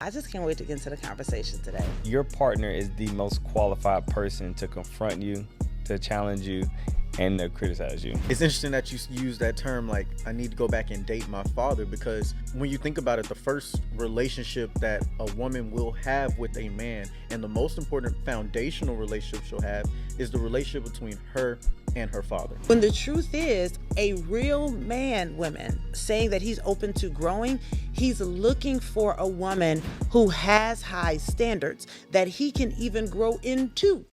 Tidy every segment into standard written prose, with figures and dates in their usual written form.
I just can't wait to get into the conversation today. Your partner is the most qualified person to confront you, to challenge you, and to criticize you. It's interesting that you use that term, like, I need to go back and date my father, because when you think about it, the first relationship that a woman will have with a man, and the most important foundational relationship she'll have, is the relationship between her and her father. When the truth is, a real man, women, saying that he's open to growing, he's looking for a woman who has high standards that he can even grow into.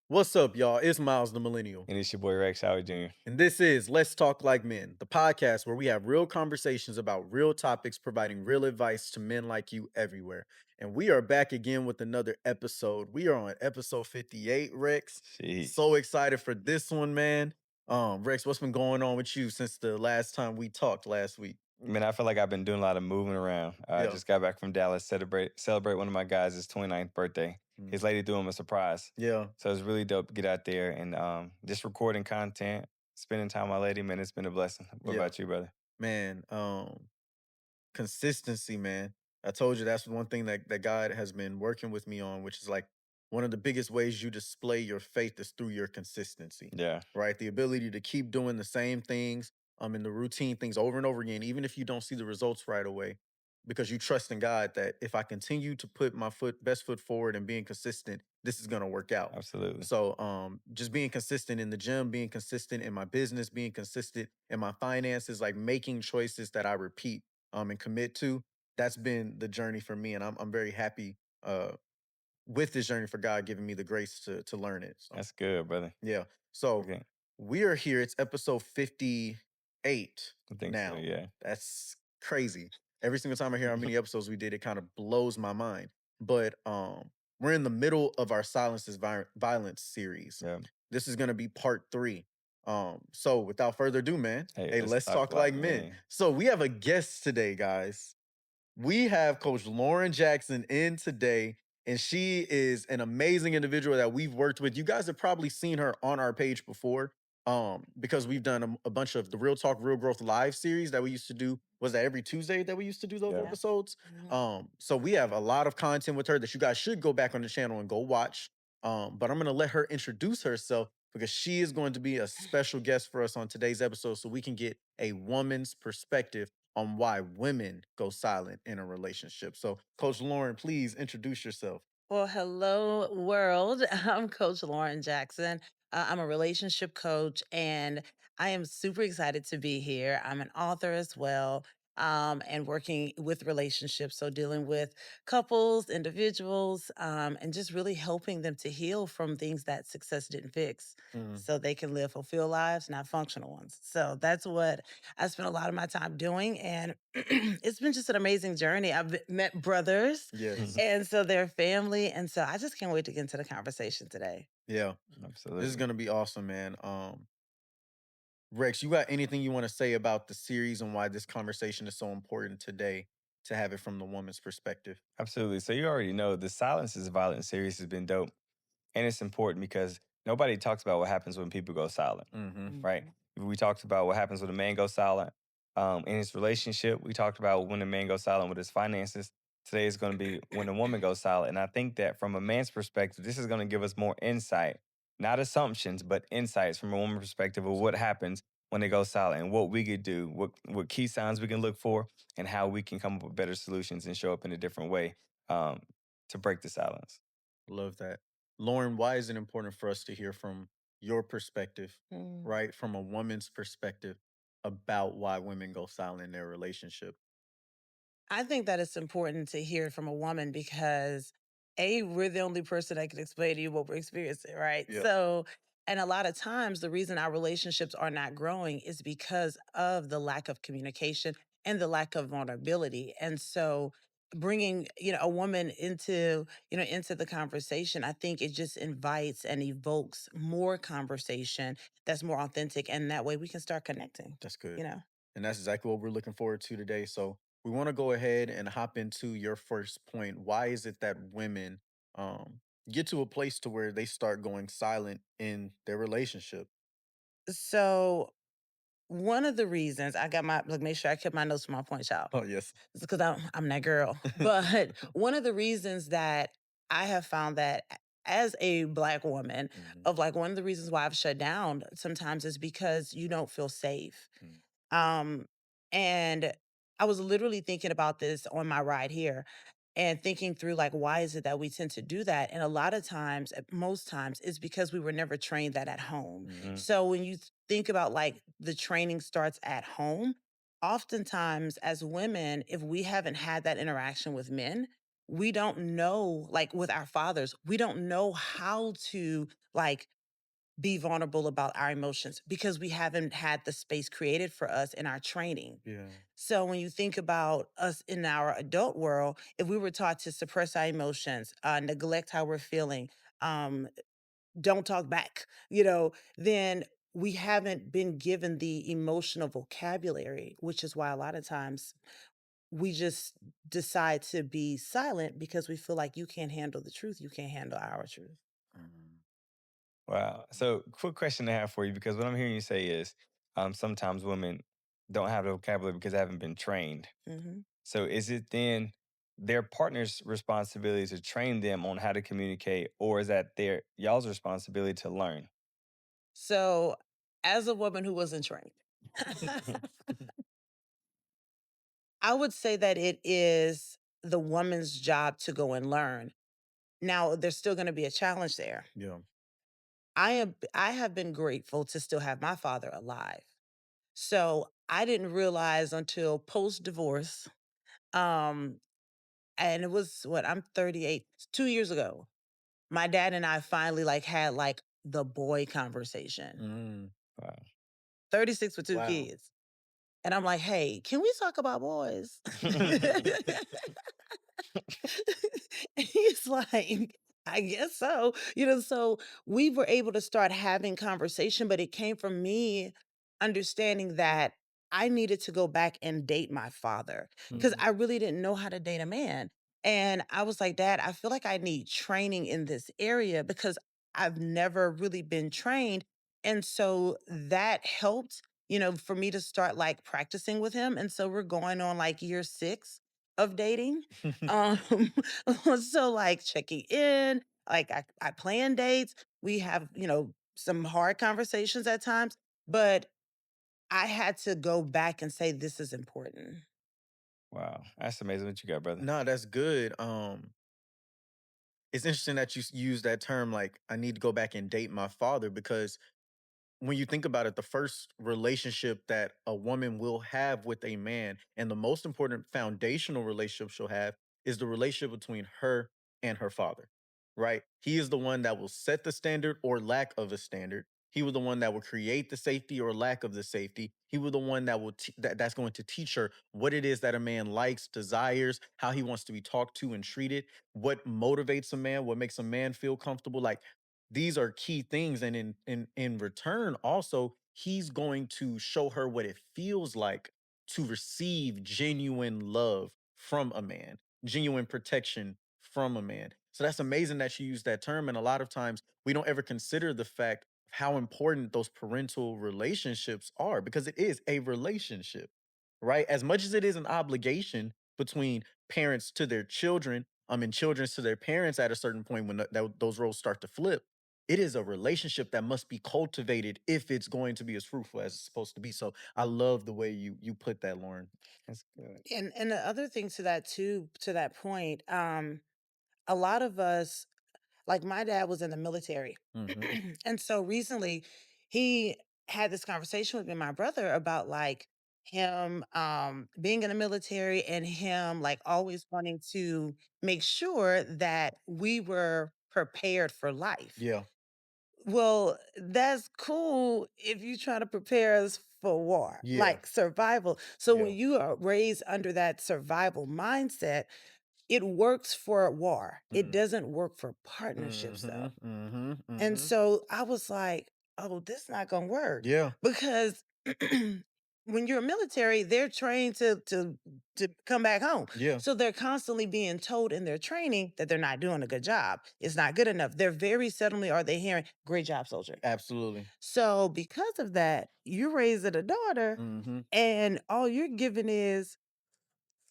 What's up, y'all? It's Miles the Millennial. And it's your boy Rex Howard Jr. And this is Let's Talk Like Men, the podcast where we have real conversations about real topics, providing real advice to men like you everywhere. And we are back again with another episode. We are on episode 58, Rex. Jeez. So excited for this one, man. Rex, what's been going on with you since the last time we talked last week? Man, I feel like I've been doing a lot of moving around. I Yeah. just got back from Dallas, celebrate one of my guys' 29th birthday. His lady threw him a surprise. Yeah. So it's really dope to get out there and just recording content, spending time with my lady, man. It's been a blessing. What Yeah. about you, brother? Man, consistency, man. I told you that's one thing that God has been working with me on, which is like one of the biggest ways you display your faith is through your consistency. Yeah. Right? The ability to keep doing the same things, and the routine things over and over again, even if you don't see the results right away, because you trust in God that if I continue to put my best foot forward and being consistent, this is gonna work out. Absolutely. So just being consistent in the gym, being consistent in my business, being consistent in my finances, like making choices that I repeat and commit to, that's been the journey for me. And I'm very happy with this journey for God giving me the grace to learn it. So That's good, brother. yeah. So Okay. we are here. It's episode 58 I think now. so, yeah. That's crazy. Every single time I hear how many episodes we did, it kind of blows my mind. But we're in the middle of our Silences Violence series. Yeah. This is gonna be part 3. So without further ado, man, Hey, let's talk like men. So we have a guest today, guys. We have Coach Lauren Jackson in today, and she is an amazing individual that we've worked with. You guys have probably seen her on our page before, because we've done a bunch of the Real Talk, Real Growth live series that we used to do. Was that every Tuesday that we used to do those Yeah. episodes? So we have a lot of content with her that you guys should go back on the channel and go watch. But I'm gonna let her introduce herself because she is going to be a special guest for us on today's episode, so we can get a woman's perspective on why women go silent in a relationship. So, Coach Lauren, please introduce yourself. Well, hello, world. I'm Coach Lauren Jackson. I'm a relationship coach, and I am super excited to be here. I'm an author as well, and working with relationships. So, dealing with couples, individuals, and just really helping them to heal from things that success didn't fix so they can live fulfilled lives, not functional ones. So, that's what I spent a lot of my time doing. And it's been just an amazing journey. I've met brothers Yes. and so they're family, and so I just can't wait to get into the conversation today. Yeah. Absolutely. This is gonna be awesome, man. Rex, you got anything you want to say about the series and why this conversation is so important today to have it from the woman's perspective? Absolutely. So you already know the Silence is Violent series has been dope. And it's important because nobody talks about what happens when people go silent, right? We talked about what happens when a man goes silent in his relationship. We talked about when a man goes silent with his finances. Today is going to be when a woman goes silent. And I think that from a man's perspective, this is going to give us more insight, not assumptions, but insights from a woman's perspective of what happens when they go silent and what we could do, what key signs we can look for, and how we can come up with better solutions and show up in a different way to break the silence. Love that. Lauren, why is it important for us to hear from your perspective, right? From a woman's perspective about why women go silent in their relationship? I think that it's important to hear it from a woman because we're the only person that can explain to you what we're experiencing, right? Yeah. So, and a lot of times the reason our relationships are not growing is because of the lack of communication and the lack of vulnerability. And so bringing, a woman into the conversation, I think it just invites and evokes more conversation that's more authentic, and that way we can start connecting, That's good. you know. And that's exactly what we're looking forward to today. So we want to go ahead and hop into your first point. Why is it that women get to a place to where they start going silent in their relationship? So one of the reasons I got my look, make sure I kept my notes for my point child. Oh, yes. It's because I'm that girl. But one of the reasons that I have found that as a Black woman, Mhm. of like one of the reasons why I've shut down sometimes is because you don't feel safe. Mm. Um, and I was literally thinking about this on my ride here and thinking through like why is it that we tend to do that? And a lot of times, most times, it's because we were never trained that at home. Mhm. Mm, So when you think about like the training starts at home, oftentimes as women, if we haven't had that interaction with men, we don't know, like with our fathers, we don't know how to like be vulnerable about our emotions because we haven't had the space created for us in our training. Yeah. So when you think about us in our adult world, if we were taught to suppress our emotions, neglect how we're feeling, um, don't talk back, then we haven't been given the emotional vocabulary, which is why a lot of times we just decide to be silent because we feel like you can't handle the truth. You can't handle our truth. Mhm. wow. So, quick question I have for you because what I'm hearing you say is sometimes women don't have the vocabulary because they haven't been trained. Mhm. So, is it then their partner's responsibility to train them on how to communicate, or is that their y'all's responsibility to learn? So, as a woman who wasn't trained, I would say that it is the woman's job to go and learn. Now, there's still gonna be a challenge there. Yeah. I have been grateful to still have my father alive. So, I didn't realize until post-divorce, um, and it was what, I'm 38, 2 years ago, my dad and I finally, like, had, like, the boy conversation. Mm. Wow. 36 with 2 Wow. kids. And I'm like, "Hey, can we talk about boys?" He's like, "I guess so." So we were able to start having conversation, but it came from me understanding that I needed to go back and date my father because Mhm. I really didn't know how to date a man. And I was like, "Dad, I feel like I need training in this area because I've never really been trained." And so that helped, for me to start like practicing with him. And so we're going on like year 6 of dating. Um, so like checking in, like I plan dates. We have, some hard conversations at times, but I had to go back and say, this is important. Wow. That's amazing what you got, brother. No, that's good. It's interesting that you use that term like I need to go back and date my father because when you think about it, the first relationship that a woman will have with a man, and the most important foundational relationship she'll have, is the relationship between her and her father, right? He is the one that will set the standard or lack of a standard. He was the one that will create the safety or lack of the safety. He was the one that that's going to teach her what it is that a man likes, desires, how he wants to be talked to and treated, what motivates a man, what makes a man feel comfortable. Like these are key things, and in return also he's going to show her what it feels like to receive genuine love from a man, genuine protection from a man. So that's amazing that you use that term, and a lot of times we don't ever consider the fact of how important those parental relationships are because it is a relationship, right? As much as it is an obligation between parents to their children, and children to their parents at a certain point when those roles start to flip, it is a relationship that must be cultivated if it's going to be as fruitful as it's supposed to be. So I love the way you put that, Lauren. That's good. And the other thing to that too, to that point, a lot of us, like my dad was in the military. Hmm. And so recently he had this conversation with me and my brother about like him being in the military and him like always wanting to make sure that we were prepared for life. Yeah, Well, that's cool if you try to prepare us for war, yeah, like survival. So yeah. when you are raised under that survival mindset, it works for war. It Mm-hmm, doesn't work for partnerships though. mm-hmm, And mm-hmm. so I was like, "Oh, this not gonna work." Yeah. Because when you're military, they're trained to come back home. Yeah, So they're constantly being told in their training that they're not doing a good job. It's not good enough. They're very seldomly are they hearing, great job, soldier. absolutely. So because of that, you're raising a daughter Mhm. and all you're giving is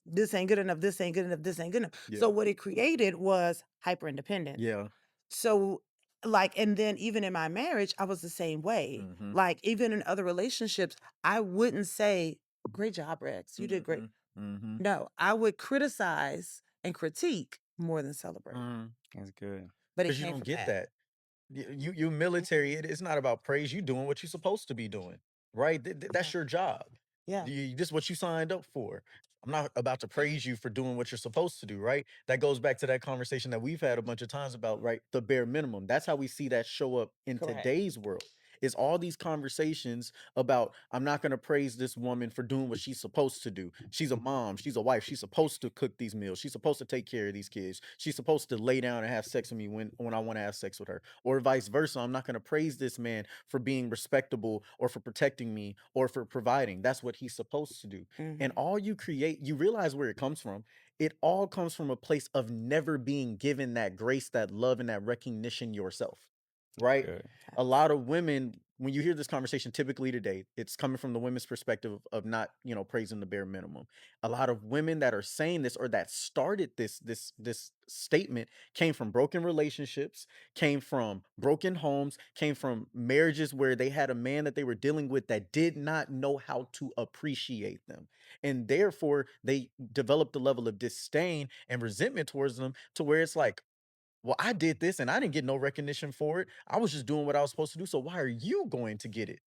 this ain't good enough, this ain't good enough, this ain't good enough. Yeah. So what it created was hyper independence. Yeah. So like, and then even in my marriage, I was the same way. Mhm. Like, even in other relationships, I wouldn't say, great job, Rex. You did great. Mhm. Mhm. No, I would criticize and critique more than celebrate. Mm. That's good. But it 'Cause you came don't from get that. that. You military, it's not about praise, you doing what you're supposed to be doing, right? That's Yeah. your job. Yeah. This is what you signed up for. I'm not about to praise you for doing what you're supposed to do, right? That goes back to that conversation that we've had a bunch of times about, right? The bare minimum. That's how we see that show up in Correct. today's world. Is all these conversations about I'm not going to praise this woman for doing what she's supposed to do. She's a mom, she's a wife, she's supposed to cook these meals, she's supposed to take care of these kids, she's supposed to lay down and have sex with me when I want to have sex with her, or vice versa. I'm not going to praise this man for being respectable or for protecting me or for providing. That's what he's supposed to do. And Hmm. all you create, you realize where it comes from. It all comes from a place of never being given that grace, that love, and that recognition yourself, right? Good. A Yes. lot of women, when you hear this conversation typically today, it's coming from the women's perspective of not, praising the bare minimum. A lot of women that are saying this or that started this statement came from broken relationships, came from broken homes, came from marriages where they had a man that they were dealing with that did not know how to appreciate them. And therefore, they developed a level of disdain and resentment towards them to where it's like, well, I did this and I didn't get no recognition for it. I was just doing what I was supposed to do. So why are you going to get it?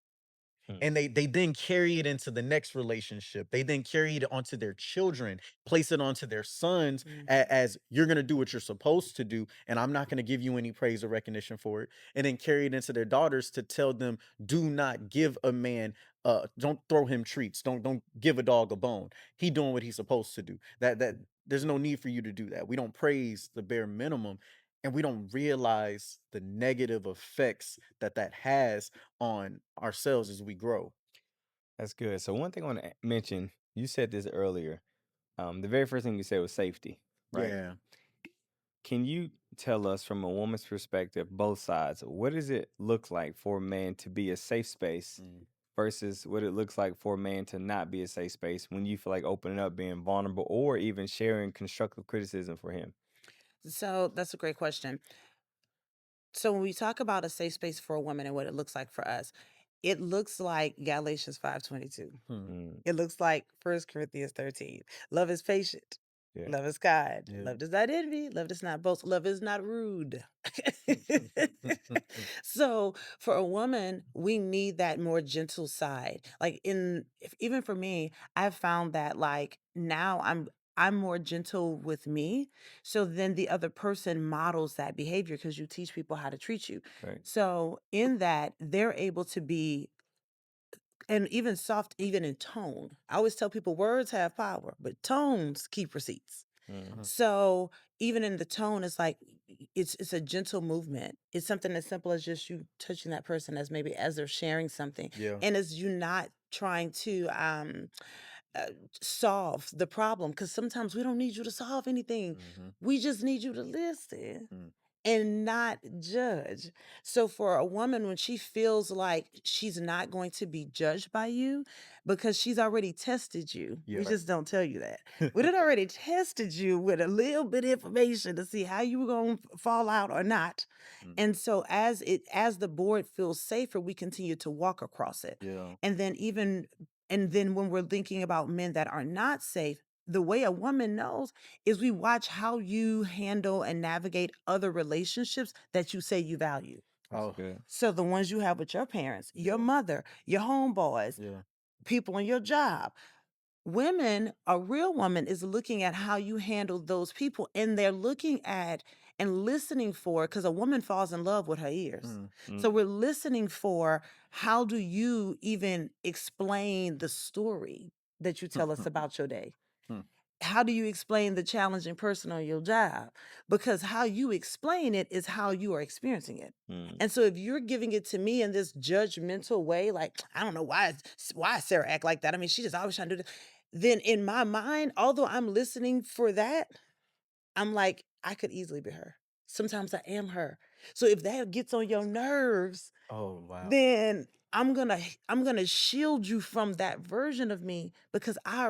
Hmm. And they then carry it into the next relationship. They then carry it onto their children, place it onto their sons Hmm. as you're going to do what you're supposed to do, and I'm not going to give you any praise or recognition for it. And then carry it into their daughters to tell them, do not give a man, don't throw him treats, don't give a dog a bone. He doing what he's supposed to do. That there's no need for you to do that. We don't praise the bare minimum, and we don't realize the negative effects that has on ourselves as we grow. That's good. So one thing I want to mention, you said this earlier. The very first thing you said was safety, right? Yeah. Can you tell us from a woman's perspective, both sides, what does it look like for a man to be a safe space Mm. versus what it looks like for a man to not be a safe space when you feel like opening up, being vulnerable, or even sharing constructive criticism for him? So that's a great question. So when we talk about a safe space for a woman and what it looks like for us, it looks like Galatians 5:22. Hmm. Mm, It looks like 1 Corinthians 13. Love is patient. yeah, Love is kind. Yeah. Love does not envy. Love does not boast. Love is not rude. So for a woman, we need that more gentle side. Like even for me, I've found that like now I'm more gentle with me. So then the other person models that behavior because you teach people how to treat you. right. So in that, they're able to be and even soft, even in tone. I always tell people words have power, but tones keep receipts. Mm, Mhm. So even in the tone, it's like it's a gentle movement. It's something as simple as just you touching that person as maybe as they're sharing something, Yeah. and as you not trying to uh, solve the problem because sometimes we don't need you to solve anything. Mhm. We just need you to listen Mm. and not judge. So for a woman, when she feels like she's not going to be judged by you because she's already tested you, Yeah. we Right. just don't tell you that. We did already tested you with a little bit of information to see how you were going to fall out or not. Mm. And so as the board feels safer, we continue to walk across it. Yeah. And then when we're thinking about men that are not safe, the way a woman knows is we watch how you handle and navigate other relationships that you say you value. that's Oh, good. So the ones you have with your parents, your yeah. mother, your homeboys, Yeah. people in your job. Women, a real woman is looking at how you handle those people and they're looking at and listening for because a woman falls in love with her ears. Mm. So Mm, we're listening for how do you even explain the story that you tell us about your day? Mm. how do you explain the challenging person on your job? Because how you explain it is how you are experiencing it. Mm, And so if you're giving it to me in this judgmental way, like, I don't know why Sarah act like that. I mean, she just always trying to do this. Then in my mind, although I'm listening for that, I'm like, I could easily be her. Sometimes I am her. So if that gets on your nerves, Oh, wow. then I'm gonna shield you from that version of me because I've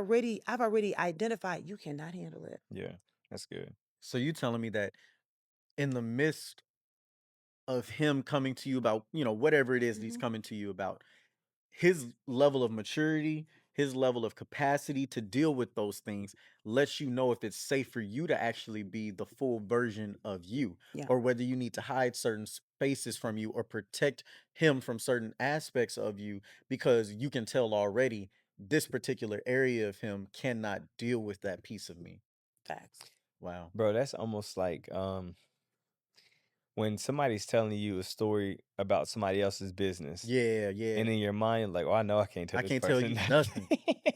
already identified you cannot handle it. yeah, that's good. So you telling me that in the midst of him coming to you about, whatever it is that he's Mhm. coming to you about, his level of maturity, his level of capacity to deal with those things lets you know if it's safe for you to actually be the full version of you, Yeah, or whether you need to hide certain spaces from you or protect him from certain aspects of you because you can tell already this particular area of him cannot deal with that piece of me. facts. Wow. Bro, that's almost like when somebody's telling you a story about somebody else's business, Yeah, yeah. and in your mind, like, oh, I know I can't tell I this can't tell person you that. nothing.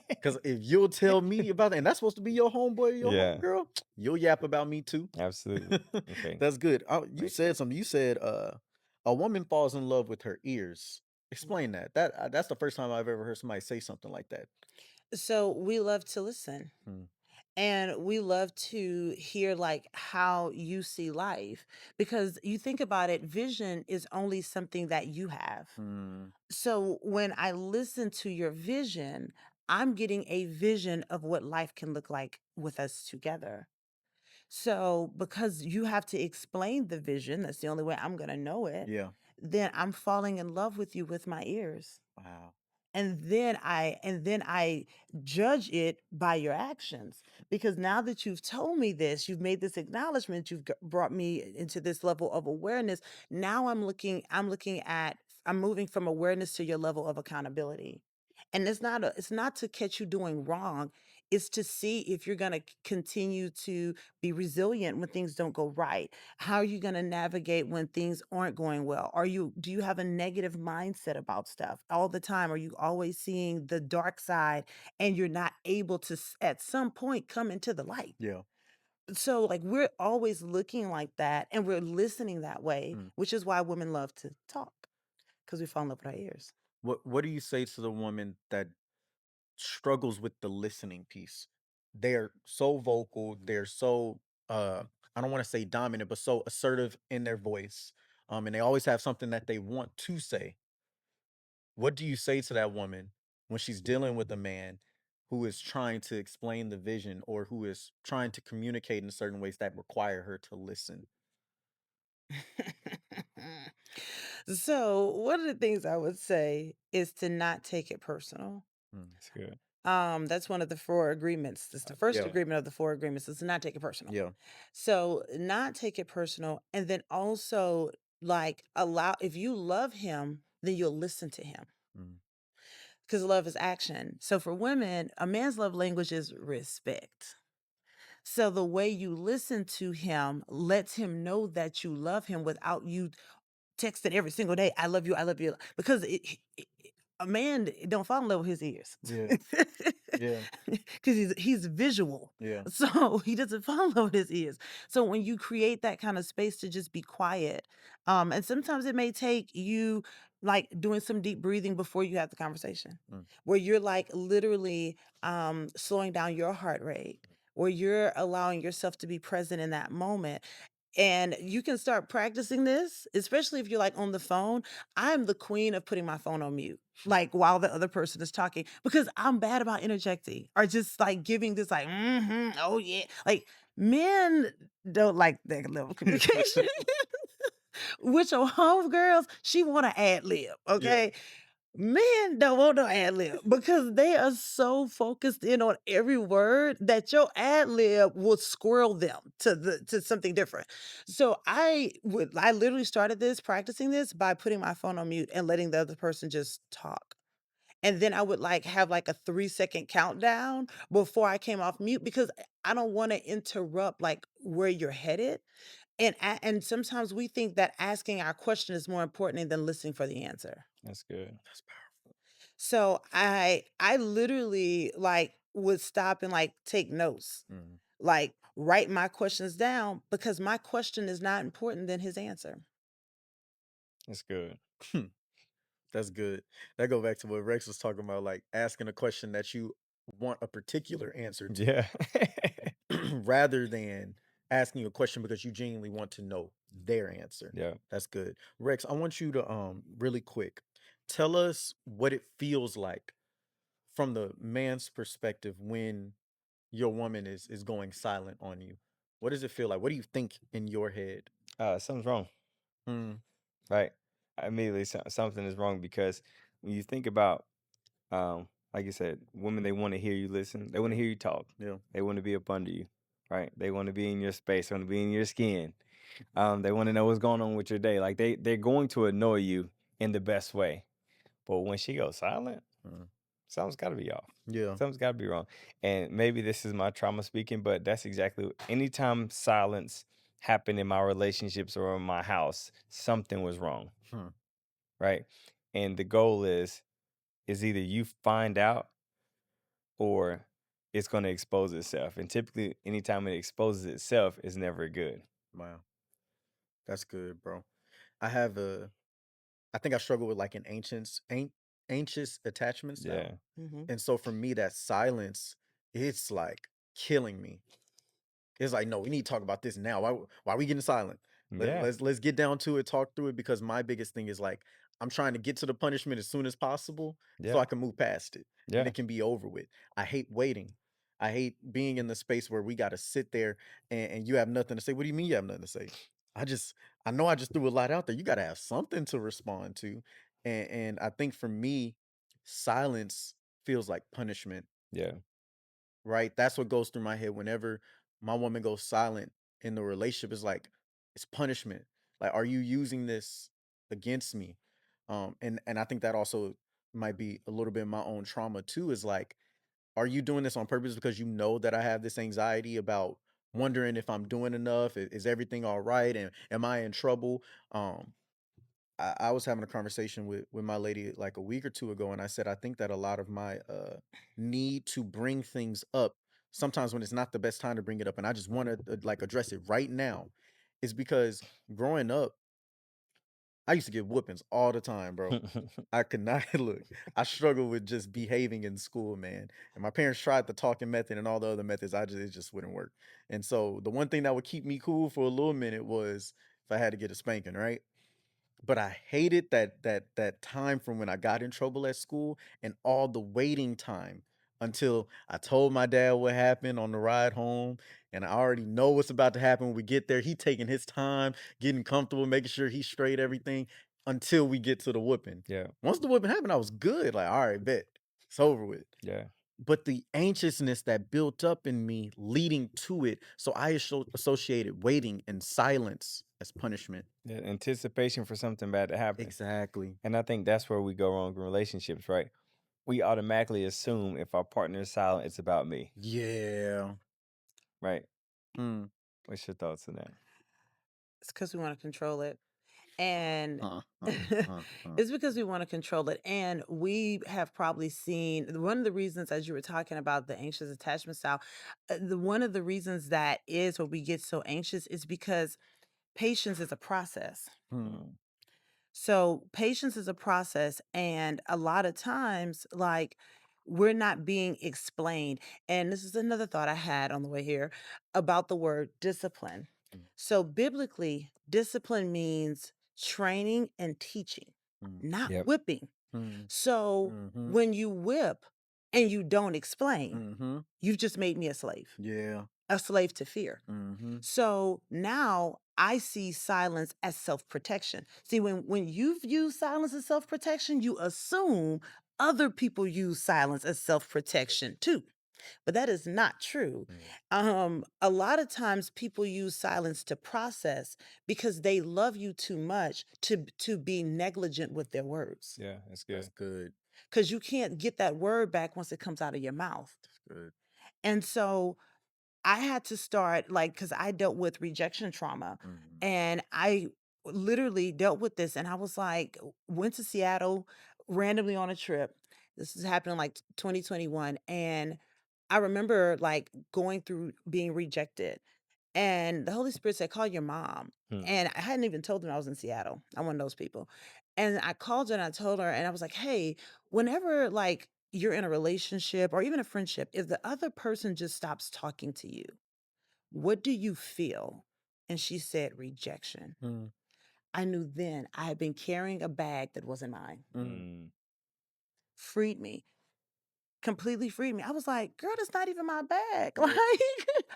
Because if you'll tell me about it, and that's supposed to be your homeboy or your Yeah, homegirl, you'll yap about me too. absolutely. Okay, That's good. You wait. said something. You said a woman falls in love with her ears. Mhm. Explain that. That's the first time I've ever heard somebody say something like that. So we love to listen Hmm. and we love to hear like how you see life because you think about it, vision is only something that you have. Hmm. So when I listen to your vision, I'm getting a vision of what life can look like with us together. So because you have to explain the vision, that's the only way I'm going to know it, Yeah. then I'm falling in love with you with my ears. Wow. And then I judge it by your actions, because now that you've told me this, you've made this acknowledgement, brought me into this level of awareness. Now I'm moving from awareness to your level of accountability. And it's not to catch you doing wrong. It's to see if you're going to continue to be resilient when things don't go right. How are you going to navigate when things aren't going well? Do you have a negative mindset about stuff all the time? Are you always seeing the dark side and you're not able to at some point come into the light? Yeah. So like we're always looking like that and we're listening that way, Hmm. which is why women love to talk because we fall in love with our ears. What do you say to the woman that struggles with the listening piece? They're so vocal. They're so I don't want to say dominant, but so assertive in their voice. And they always have something that they want to say. What do you say to that woman when she's dealing with a man who is trying to explain the vision or who is trying to communicate in certain ways that require her to listen? So, one of the things I would say is to not take it personal. Mm. That's good. That's one of the four agreements. It's the first Yeah. agreement of the four agreements is to not take it personal. Yeah. So, not take it personal, and then also like allow if you love him, then you'll listen to him Mm. because love is action. So, for women, a man's love language is respect. So the way you listen to him lets him know that you love him without you texting every single day, "I love you, I love you," because a man don't fall in love with his ears. Yeah. Yeah. Because he's visual. Yeah. So he doesn't fall in love with his ears. So when you create that kind of space to just be quiet, and sometimes it may take you like doing some deep breathing before you have the conversation, Mm. where you're like literally slowing down your heart rate, where you're allowing yourself to be present in that moment. And you can start practicing this, especially if you're like on the phone. I'm the queen of putting my phone on mute, like while the other person is talking, because I'm bad about interjecting or just like giving this, like, oh yeah. Like men don't like that level of communication. With your homegirls, she want to ad lib, Yeah. okay? Men don't want no ad lib because they are so focused in on every word that your ad lib will squirrel them to something different. So I literally started this practicing this by putting my phone on mute and letting the other person just talk. And then I would like have like a 3-second countdown before I came off mute because I don't want to interrupt like where you're headed. And sometimes we think that asking our question is more important than listening for the answer. That's good. That's powerful. So I literally like would stop and like take notes, Mhm. like write my questions down because my question is not important than his answer. That's good. That's good. That go back to what Rex was talking about, like asking a question that you want a particular answer to, Yeah. rather than asking a question because you genuinely want to know their answer. Yeah. That's good. Rex, I want you to really quick tell us what it feels like from the man's perspective when your woman is going silent on you. What does it feel like? What do you think in your head? Something's wrong, Mm, right? Immediately, something is wrong because when you think about, like you said, women, they want to hear you listen. They want to yeah, hear you talk. yeah. They want to be up under you, right? They want to be in your space. They want to be in your skin. They want to know what's going on with your day. Like they're going to annoy you in the best way. But when she goes silent, Mm, something's got to be off. yeah. Something's got to be wrong. And maybe this is my trauma speaking, but that's exactly anytime silence happened in my relationships or in my house, something was wrong, Hmm, right? And the goal is either you find out or it's going to expose itself. And typically, anytime it exposes itself, it's never good. wow. That's good, bro. I have a I think I struggle with like an anxious attachment style. Yeah. Hmm. And so for me, that silence, it's like killing me. It's like, no, we need to talk about this now. Why are we getting silent? Yeah. Let's get down to it, talk through it, because my biggest thing is like I'm trying to get to the punishment as soon as possible so Yeah. I can move past it and Yeah. it can be over with. I hate waiting. I hate being in the space where we gotta sit there and you have nothing to say. What do you mean you have nothing to say? I just I know I just threw a lot out there. You gotta have something to respond to. And I think for me, silence feels like punishment, Yeah. right? That's what goes through my head whenever my woman goes silent in the relationship. Is like it's punishment. Like, are you using this against me? And I think that also might be a little bit of my own trauma too. Is like, are you doing this on purpose because you know that I have this anxiety about wondering if I'm doing enough? Is everything all right? And am I in trouble? Um, I was having a conversation with my lady like a week or two ago, and I said I think that a lot of my need to bring things up sometimes when it's not the best time to bring it up, and I just want to like address it right now, is because growing up, I used to get whoopings all the time, bro. I could not look. I struggled with just behaving in school, man. And my parents tried the talking method and all the other methods. It just wouldn't work. And so the one thing that would keep me cool for a little minute was if I had to get a spanking, right? But I hated that time from when I got in trouble at school and all the waiting time until I told my dad what happened on the ride home, and I already know what's about to happen when we get there. He taking his time, getting comfortable, making sure he's straight, everything until we get to the whooping. Yeah. Once the whooping happened, I was good. Like, all right, bet. It's over with. Yeah. But the anxiousness that built up in me leading to it, so I associated waiting and silence as punishment. Yeah. Anticipation for something bad to happen. Exactly. And I think that's where we go wrong in relationships, right? We automatically assume if our partner is silent, it's about me, Yeah. right? Mm. What's your thoughts on that? It's because we want to control it. And Huh, huh, huh, huh. it's because we want to control it. And we have probably seen one of the reasons, as you were talking about the anxious attachment style, one of the reasons that is where we get so anxious is because patience is a process. Hmm, Mm. So patience is a process, and a lot of times, like we're not being explained. And this is another thought I had on the way here about the word discipline. mm, So biblically, discipline means training and teaching, mm, not Yep. whipping. mm, So mhm, when you whip and you don't explain, mhm. you've just made me Yeah. a slave to fear. Mhm, So now I see silence as self-protection. See, when you've used silence as self-protection, you assume other people use silence as self-protection too. But that is not true. mm. A lot of times people use silence to process because they love you too much to be negligent with their words. Yeah, that's That's good. good. Because you can't get that word back once it comes out of your mouth. That's good. And so I had to start like because I dealt with rejection trauma Mhm, and I literally dealt with this and I was like went to Seattle randomly on a trip. This is happening like 2021 and I remember like going through being rejected, and the Holy Spirit said, "Call your mom." Hmm. And I hadn't even told them I was in Seattle. I'm one of those people. And I called her and I told her, and I was like, "Hey, whenever like you're in a relationship or even a friendship, if the other person just stops talking to you, what do you feel?" And she said, "Rejection." Mm, I knew then I had been carrying a bag that wasn't mine. mm, Mm. Freed me. Completely freed me. I was like, "Girl, that's not even my bag." Like,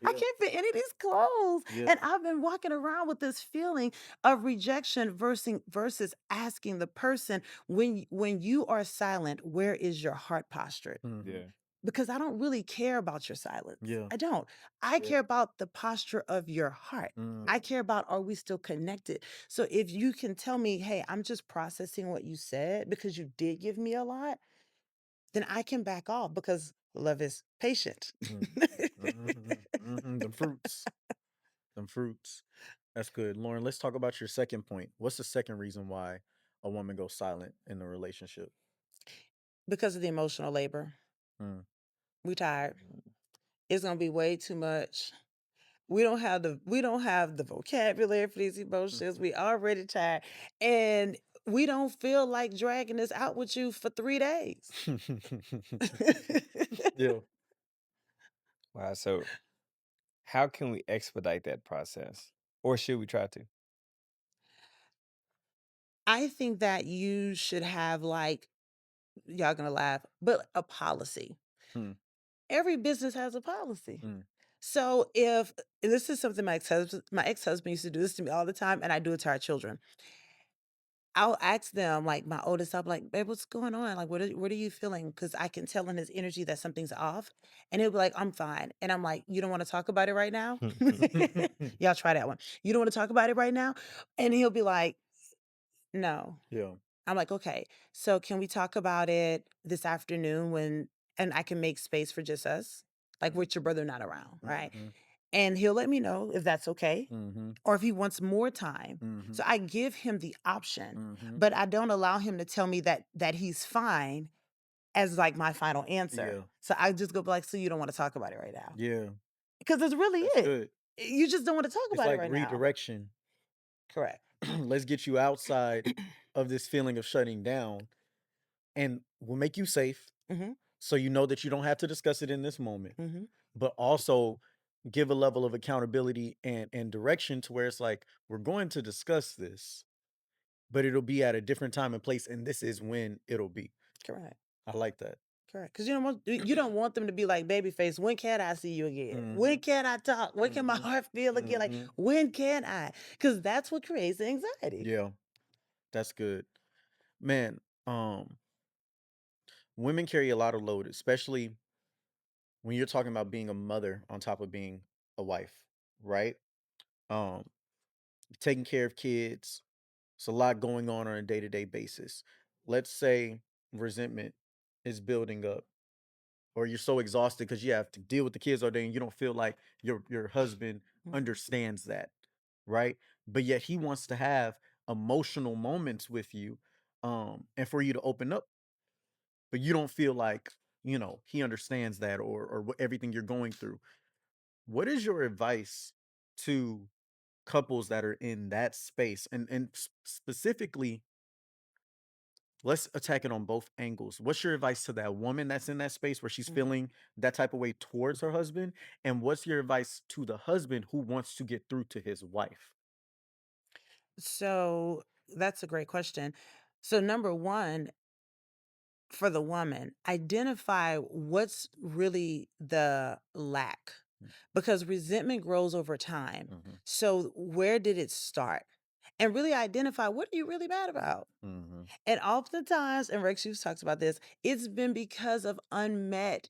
yeah, I yeah, can't fit any of these clothes. yeah. And I've been walking around with this feeling of rejection versus asking the person, when you are silent, where is your heart postured? Mhm. Yeah. Because I don't really care about your silence. Yeah, I don't. I yeah. care about the posture of your heart. Mm, I care about, are we still connected? So if you can tell me, "Hey, I'm just processing what you said because you did give me a lot," then I can back off because love is patient. mm, mhm, mhm. Them fruits. Them fruits. That's good. Lauren, let's talk about your second point. What's the second reason why a woman goes silent in a relationship? Because of the emotional labor. Mm, We tired. It's gonna be way too much. We don't have the vocabulary for these emotions. We already tired. And we don't feel like dragging this out with you for 3 days. yeah. Wow. So, how can we expedite that process, or should we try to? I think that you should have like, y'all gonna laugh, but a policy. Mm, Every business has a policy. mm, So if and this is something my ex-husband used to do this to me all the time, and I do it to our children. I'll ask them, like my oldest, I'll be like, "Babe, what's going on? Like, what are you feeling?" Because I can tell in his energy that something's off. And he'll be like, "I'm fine." And I'm like, "You don't want to talk about it right now?" Y'all try that one. "You don't want to talk about it right now?" And he'll be like, "No." yeah. I'm like, "Okay, so can we talk about it this afternoon and I can make space for just us? Like with your brother not around, right?" Mhm, And he'll let me know if that's okay mhm, or if he wants more time. mhm, So I give him the option, mhm. but I don't allow him to tell me that he's fine as like my final answer. Yeah, So I just go be like, "So you don't want to talk about it right now?" yeah. Because that's really That's it. good. You just don't want to talk It's about it like right now. redirection. Correct. Let's get you outside of this feeling of shutting down, and we'll make you safe Mhm. so you know that you don't have to discuss it in this moment, Mhm. but also give a level of accountability and direction to where it's like, we're going to discuss this, but it'll be at a different time and place, and this is when it'll be. Correct. I like that. Correct. Because you don't want them to be like, "Babyface, when can I see you again? When Mhm, can I talk? When can my mhm, heart feel again? Like, mhm. when can I?" Because that's what creates the anxiety. Yeah, that's good. Man, women carry a lot of load, especially when you're talking about being a mother on top of being a wife, right? Um, taking care of kids. It's a lot going on a day-to-day basis. Let's say resentment is building up, or you're so exhausted because you have to deal with the kids all day and you don't feel like your husband Mhm. understands that, right? But yet he wants to have emotional moments with you, and for you to open up, but you don't feel like, he understands that, or what everything you're going through. What is your advice to couples that are in that space? And specifically, let's attack it on both angles. What's your advice to that woman that's in that space where she's Mhm. feeling that type of way towards her husband? And what's your advice to the husband who wants to get through to his wife? So that's a great question. So number one, for the woman, identify what's really the lack because resentment grows over time. Mm-hmm. So where did it start? And really identify, what are you really mad about? Mm-hmm. And oftentimes, and Rex, you've talked about this, it's been because of unmet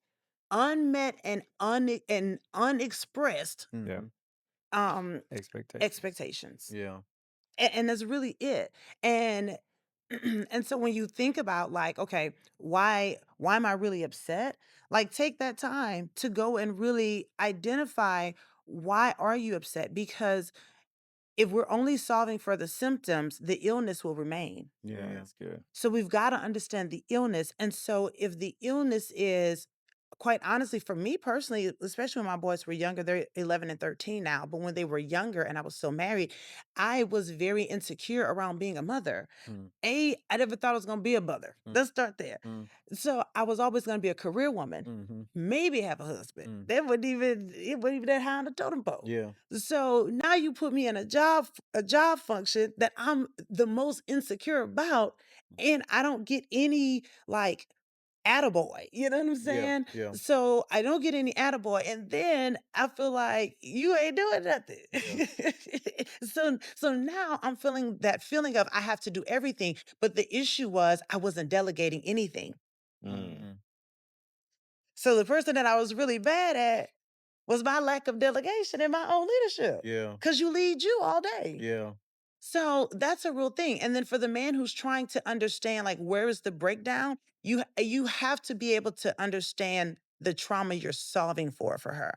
and unexpressed Yeah. Mm-hmm. um Expectations. expectations. Yeah. And that's really it. And and so when you think about like, okay, why am I really upset? Like take that time to go and really identify, why are you upset? Because if we're only solving for the symptoms, the illness will remain. Yeah, Yeah. that's good. So we've got to understand the illness. And so if the illness is quite honestly, for me personally, especially when my boys were younger, they're 11 and 13 now, but when they were younger and I was still married, I was very insecure around being a mother. Mm, I never thought I was gonna be a mother. mm, Let's start there. mm, So I was always gonna be a career woman, mhm, maybe have a husband. mm. That wouldn't even it wasn't even that high on the totem pole. Yeah, So now you put me in a job function that I'm the most insecure about, and I don't get any like attaboy. You know what I'm yeah, saying? yeah, So I don't get any attaboy. And then I feel like you ain't doing nothing. yeah. So now I'm feeling that feeling of I have to do everything. But the issue was I wasn't delegating anything. Mm. Mhm. So the person that I was really bad at was my lack of delegation in my own leadership. Yeah, Cause you lead you all day. yeah, So that's a real thing. And then for the man who's trying to understand like where is the breakdown, you have to be able to understand the trauma you're solving for her.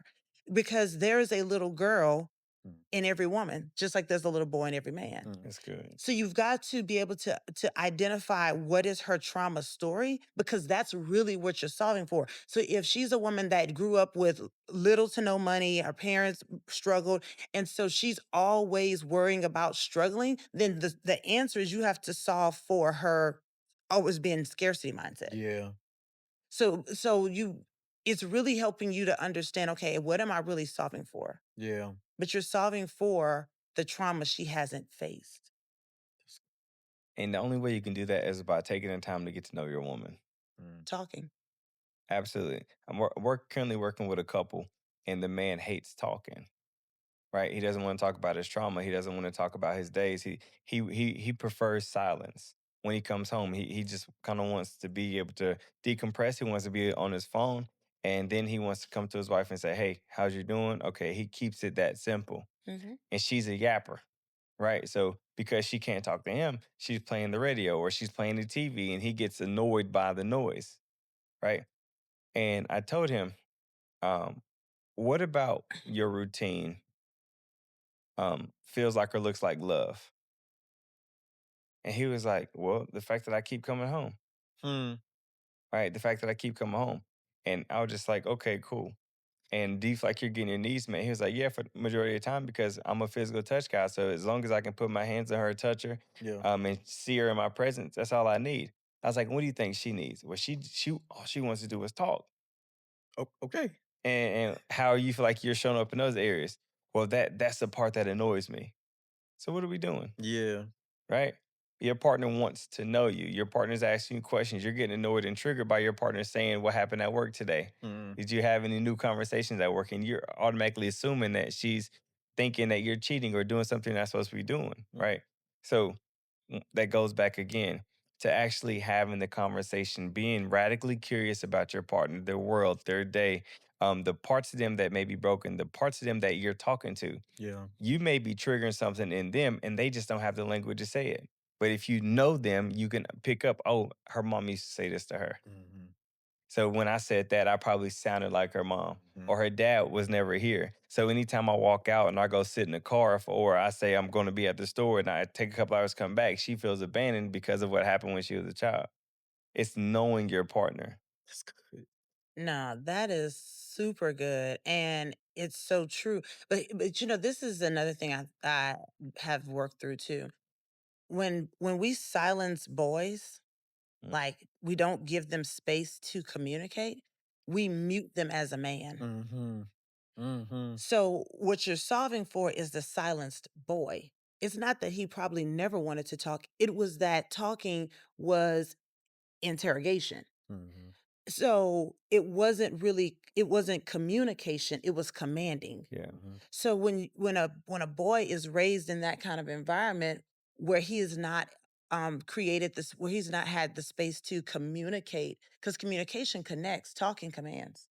Because there is a little girl mm, in every woman, just like there's a little boy in every man. mm, That's good. So you've got to be able to identify what is her trauma story because that's really what you're solving for. So if she's a woman that grew up with little to no money, her parents struggled, and so she's always worrying about struggling, then the answer is you have to solve for her always being scarcity mindset. yeah, So you it's really helping you to understand, okay, what am I really solving for? yeah. But you're solving for the trauma she hasn't faced. And the only way you can do that is by taking the time to get to know your woman. Mm, Talking. Absolutely. Currently working with a couple, and the man hates talking. Right? He doesn't want to talk about his trauma. He doesn't want to talk about his days. He prefers silence. When he comes home, he just kind of wants to be able to decompress. He wants to be on his phone, and then he wants to come to his wife and say, "Hey, how's you doing?" Okay, he keeps it that simple. Mhm. And she's a yapper, right? So because she can't talk to him, she's playing the radio or she's playing the TV, and he gets annoyed by the noise, right? And I told him, um, "What about your routine feels like or looks like love?" And he was like, "Well, the fact that I keep coming home, mm, right? The fact that I keep coming home." And I was just like, "Okay, cool." And do you feel like you're getting your needs met? He was like, "Yeah, for the majority of the time because I'm a physical touch guy. So as long as I can put my hands on her, touch her, yeah. and see her in my presence, that's all I need." I was like, "What do you think she needs?" Well, she all she wants to do is talk. Okay. And how you feel like you're showing up in those areas? Well, that's the part that annoys me. So what are we doing? Yeah. Right? Your partner wants to know you. Your partner's asking you questions. You're getting annoyed and triggered by your partner saying, "What happened at work today? Mm, Did you have any new conversations at work?" And you're automatically assuming that she's thinking that you're cheating or doing something you're not supposed to be doing, mm, right? So that goes back again to actually having the conversation, being radically curious about your partner, their world, their day, the parts of them that may be broken, the parts of them that you're talking to. yeah. You may be triggering something in them and they just don't have the language to say it. But if you know them, you can pick up, oh, her mom used to say this to her. Mhm, So when I said that, I probably sounded like her mom. mhm. Or her dad was never here. So anytime I walk out and I go sit in the car, or I say I'm going to be at the store and I take a couple hours to come back, she feels abandoned because of what happened when she was a child. It's knowing your partner. That's good. No, that is super good, and it's so true. But this is another thing I have worked through too. When we silence boys, Mm, like we don't give them space to communicate, we mute them as a man. Mhm, mhm, So what you're solving for is the silenced boy. It's not that he probably never wanted to talk. It was that talking was interrogation. mhm. So it wasn't communication, it was commanding. yeah. Mhm. So when a boy is raised in that kind of environment where he is not created this where he's not had the space to communicate because communication connects, talking commands.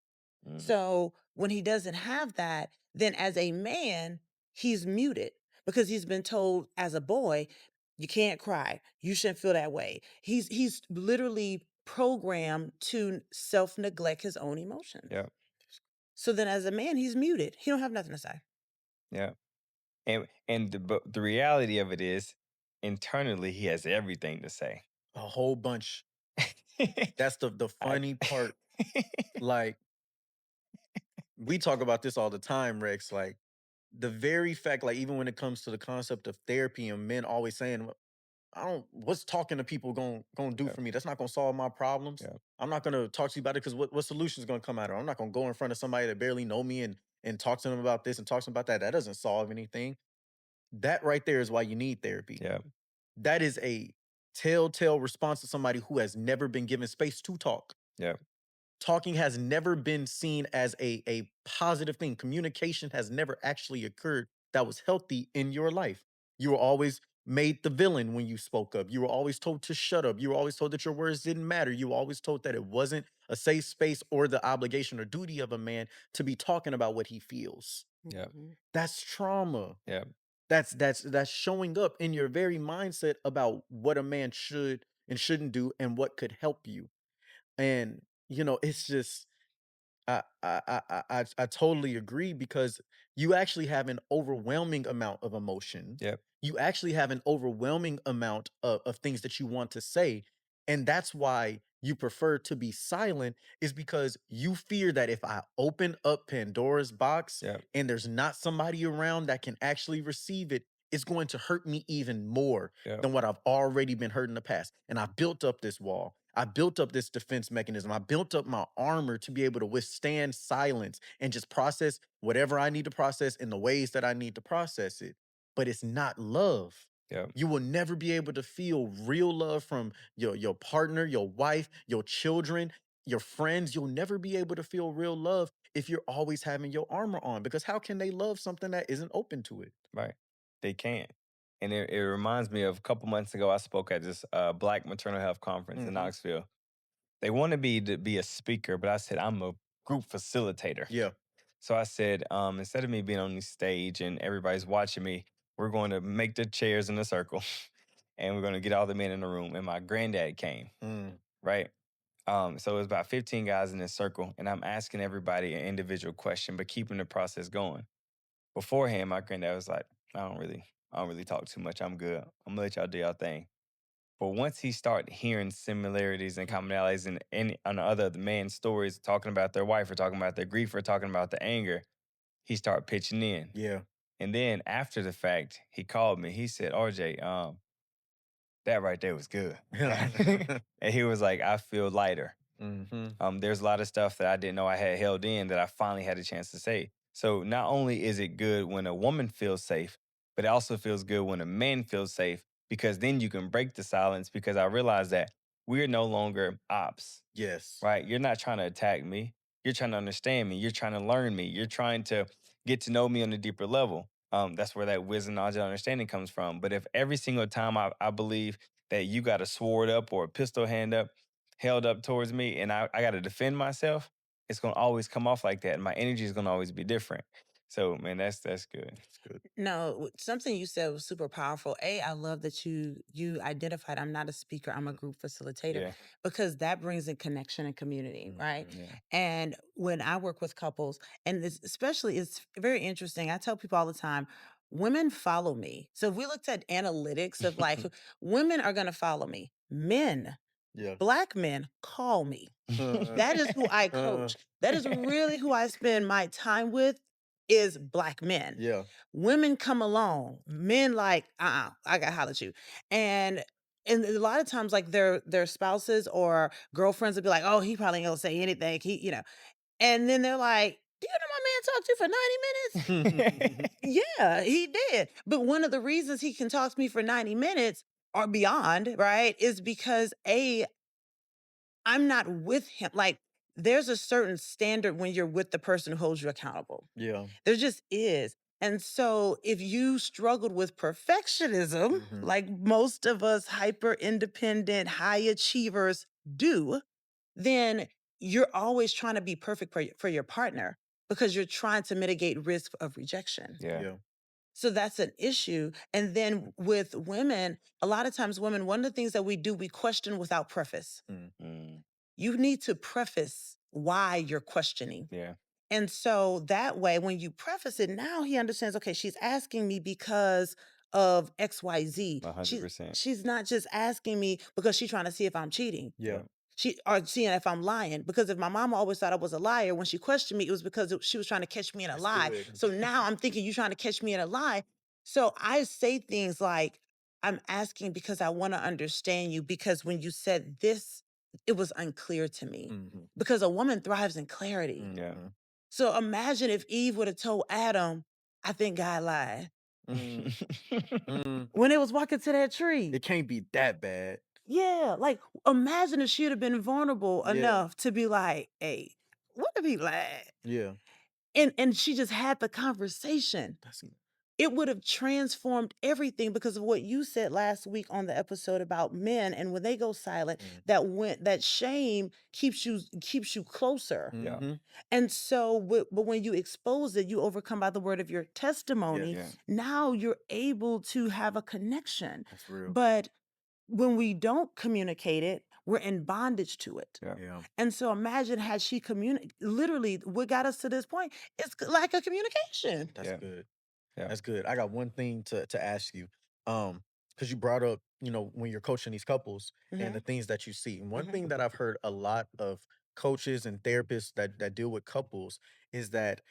Mm, So when he doesn't have that, then as a man, he's muted because he's been told as a boy, you can't cry. You shouldn't feel that way. He's literally programmed to self-neglect his own emotions. yeah. So then as a man, he's muted. He don't have nothing to say. Yeah. But the reality of it is internally he has everything to say. A whole bunch. That's the I funny part. Like, we talk about this all the time, Rex. Like the very fact, like even when it comes to the concept of therapy and men always saying, I don't what's talking to people gonna do Yeah, for me? That's not gonna solve my problems. yeah, I'm not gonna talk to you about it because what solution is gonna come out of it? I'm not gonna go in front of somebody that barely know me and talk to them about this and talk to them about that. That doesn't solve anything. That right there is why you need therapy. yeah, That is a telltale response to somebody who has never been given space to talk. yeah, Talking has never been seen as a positive thing. Communication has never actually occurred that was healthy in your life. You were always made the villain when you spoke up. You were always told to shut up. You were always told that your words didn't matter. You were always told that it wasn't a safe space or the obligation or duty of a man to be talking about what he feels. yeah, Mhm. That's trauma. yeah, That's showing up in your very mindset about what a man should and shouldn't do and what could help you. And it's just I totally agree because you actually have an overwhelming amount of emotion. yeah, You actually have an overwhelming amount of things that you want to say. And that's why you prefer to be silent, is because you fear that if I open up Pandora's box yeah, and there's not somebody around that can actually receive it, it's going to hurt me even more yeah, than what I've already been hurt in the past. And I built up this wall. I built up this defense mechanism. I built up my armor to be able to withstand silence and just process whatever I need to process in the ways that I need to process it. But it's not love. yeah, You will never be able to feel real love from your partner, your wife, your children, your friends. You'll never be able to feel real love if you're always having your armor on, because how can they love something that isn't open to it? right. They can't. And it reminds me of a couple months ago, I spoke at this Black maternal health conference in Hmm. Knoxville. They wanted me to be a speaker, but I said, I'm a group facilitator. Yeah. So I said, instead of me being on the stage and everybody's watching me, we're going to make the chairs in a circle and we're going to get all the men in the room. And my granddad came, Mm. right? So it was about 15 guys in this circle, and I'm asking everybody an individual question, but keeping the process going. Beforehand, my granddad was like, I don't really talk too much. I'm good. I'm gonna let y'all do y'all thing. But once he started hearing similarities and Mhm. commonalities in any on the other man's stories, talking about their wife or talking about their grief or talking about the anger, he started pitching in. Yeah. And then after the fact, he called me. He said, RJ, that right there was good. And he was like, I feel lighter. Hmm. There's a lot of stuff that I didn't know I had held in that I finally had a chance to say. So not only is it good when a woman feels safe, but it also feels good when a man feels safe, because then you can break the silence, because I realize that we're no longer ops, Yes. right? You're not trying to attack me. You're trying to understand me. You're trying to learn me. You're trying to get to know me on a deeper level. That's where that wisdom, knowledge, and understanding comes from. But if every single time I believe that you got a sword up or a pistol hand up, held up towards me, and I got to defend myself, it's going to always come off like that. And my energy is going to always be different. So, man, that's good. It's good. No, something you said was super powerful. I love that you identified I'm not a speaker, I'm a group facilitator, Yeah. because that brings in connection and community, right? Mhm. Yeah. And when I work with couples, and especially it's very interesting. I tell people all the time, women follow me. So if we looked at analytics of like women are going to follow me. Men, Yeah. Black men call me. Uh, That is who I uh, coach. That is really who I spend my time with, is Black men. yeah. Women come along, men like, I gotta holler at you. And and a lot of times, like their spouses or girlfriends will be like, oh, he probably ain't gonna say anything. And then they're like, do you know my man talked to you for 90 minutes? Yeah, he did. But one of the reasons he can talk to me for 90 minutes or beyond, right, is because I'm not with him. Like, there's a certain standard when you're with the person who holds you accountable. Yeah. There just is. And so if you struggled with perfectionism, Mhm. like most of us hyper independent high achievers do, then you're always trying to be perfect for your partner because you're trying to mitigate risk of rejection. Yeah. Yeah. So that's an issue. And then with women, a lot of times women, one of the things that we do, we question without preface. Mm. Mm, You need to preface why you're questioning. yeah. And so that way, when you preface it, now he understands, okay, she's asking me because of XYZ. 100%. She's not just asking me because she's trying to see if I'm cheating. Yeah. Yeah. She or seeing if I'm lying. Because if my mama always thought I was a liar, when she questioned me, it was because she was trying to catch me in a That's lie. good. So now I'm thinking you trying to catch me in a lie. So I say things like, I'm asking because I want to understand you. Because when you said this, it was unclear to me. Mhm. Because a woman thrives in clarity. Yeah. Mhm. So imagine if Eve would have told Adam, I think God lied. Mm. Mm. When they was walking to that tree. It can't be that bad. Yeah, like imagine if she'd have been vulnerable Yeah. enough to be like, "Hey, what if he lied?" Yeah. And she just had the conversation. That's It would have transformed everything because of what you said last week on the episode about men and when they go silent, mm. that shame keeps you closer. Yeah. Mhm. And so, but when you expose it, you overcome by the word of your testimony. Yeah. Yes. Now you're able to have a connection. That's real. But when we don't communicate it, we're in bondage to it. Yeah. Yeah. And so imagine had she communicate literally what got us to this point, it's lack of communication. That's Yeah. good. Yeah. That's good. I got one thing to ask you. Because you brought up, when you're coaching these couples and the Mhm, things that you see. And one mhm. thing that I've heard a lot of coaches and therapists that deal with couples is that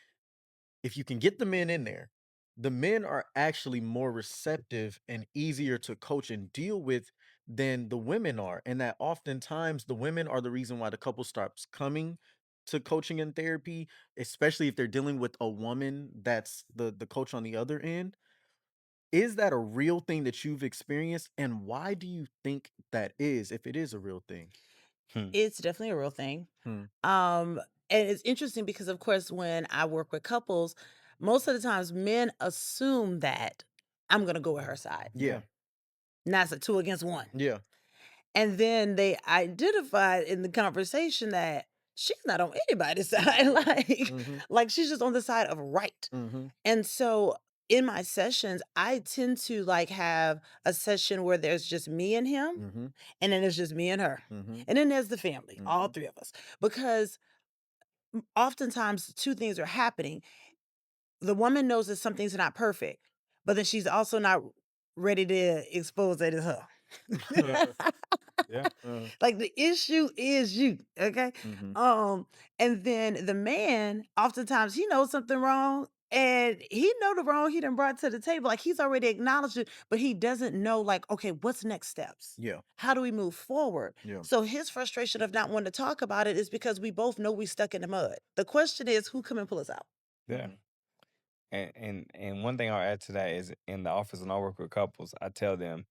if you can get the men in there, the men are actually more receptive and easier to coach and deal with than the women are. And that oftentimes the women are the reason why the couple stops coming to coaching and therapy, especially if they're dealing with a woman that's the coach on the other end. Is that a real thing that you've experienced? And why do you think that is, if it is a real thing? Hmm. It's definitely a real thing. Hmm. Um, and it's interesting because of course when I work with couples, most of the times men assume that I'm gonna go with her side. Yeah. Yeah. And that's a two against one. Yeah. And then they identified in the conversation that she's not on anybody's side. like, Mm-hmm. like she's just on the side of right. Mm-hmm. And so in my sessions, I tend to like have a session where there's just me and him, Mm-hmm. and then there's just me and her. Mm-hmm. And then there's the family, all Mm-hmm. three of us. Because oftentimes two things are happening. The woman knows that something's not perfect, but then she's also not ready to expose that it's her. Yeah. Yeah. Like the issue is you, okay? Mm-hmm. Um, and then the man, oftentimes he knows something wrong and he know the wrong he done brought to the table. Like he's already acknowledged it, but he doesn't know like, okay, what's next steps? Yeah. How do we move forward? Yeah. So his frustration of not wanting to talk about it is because we both know we stuck in the mud. The question is who come and pull us out? Yeah. Mhm. And one thing I'll add to that is in the office when I work with couples, I tell them,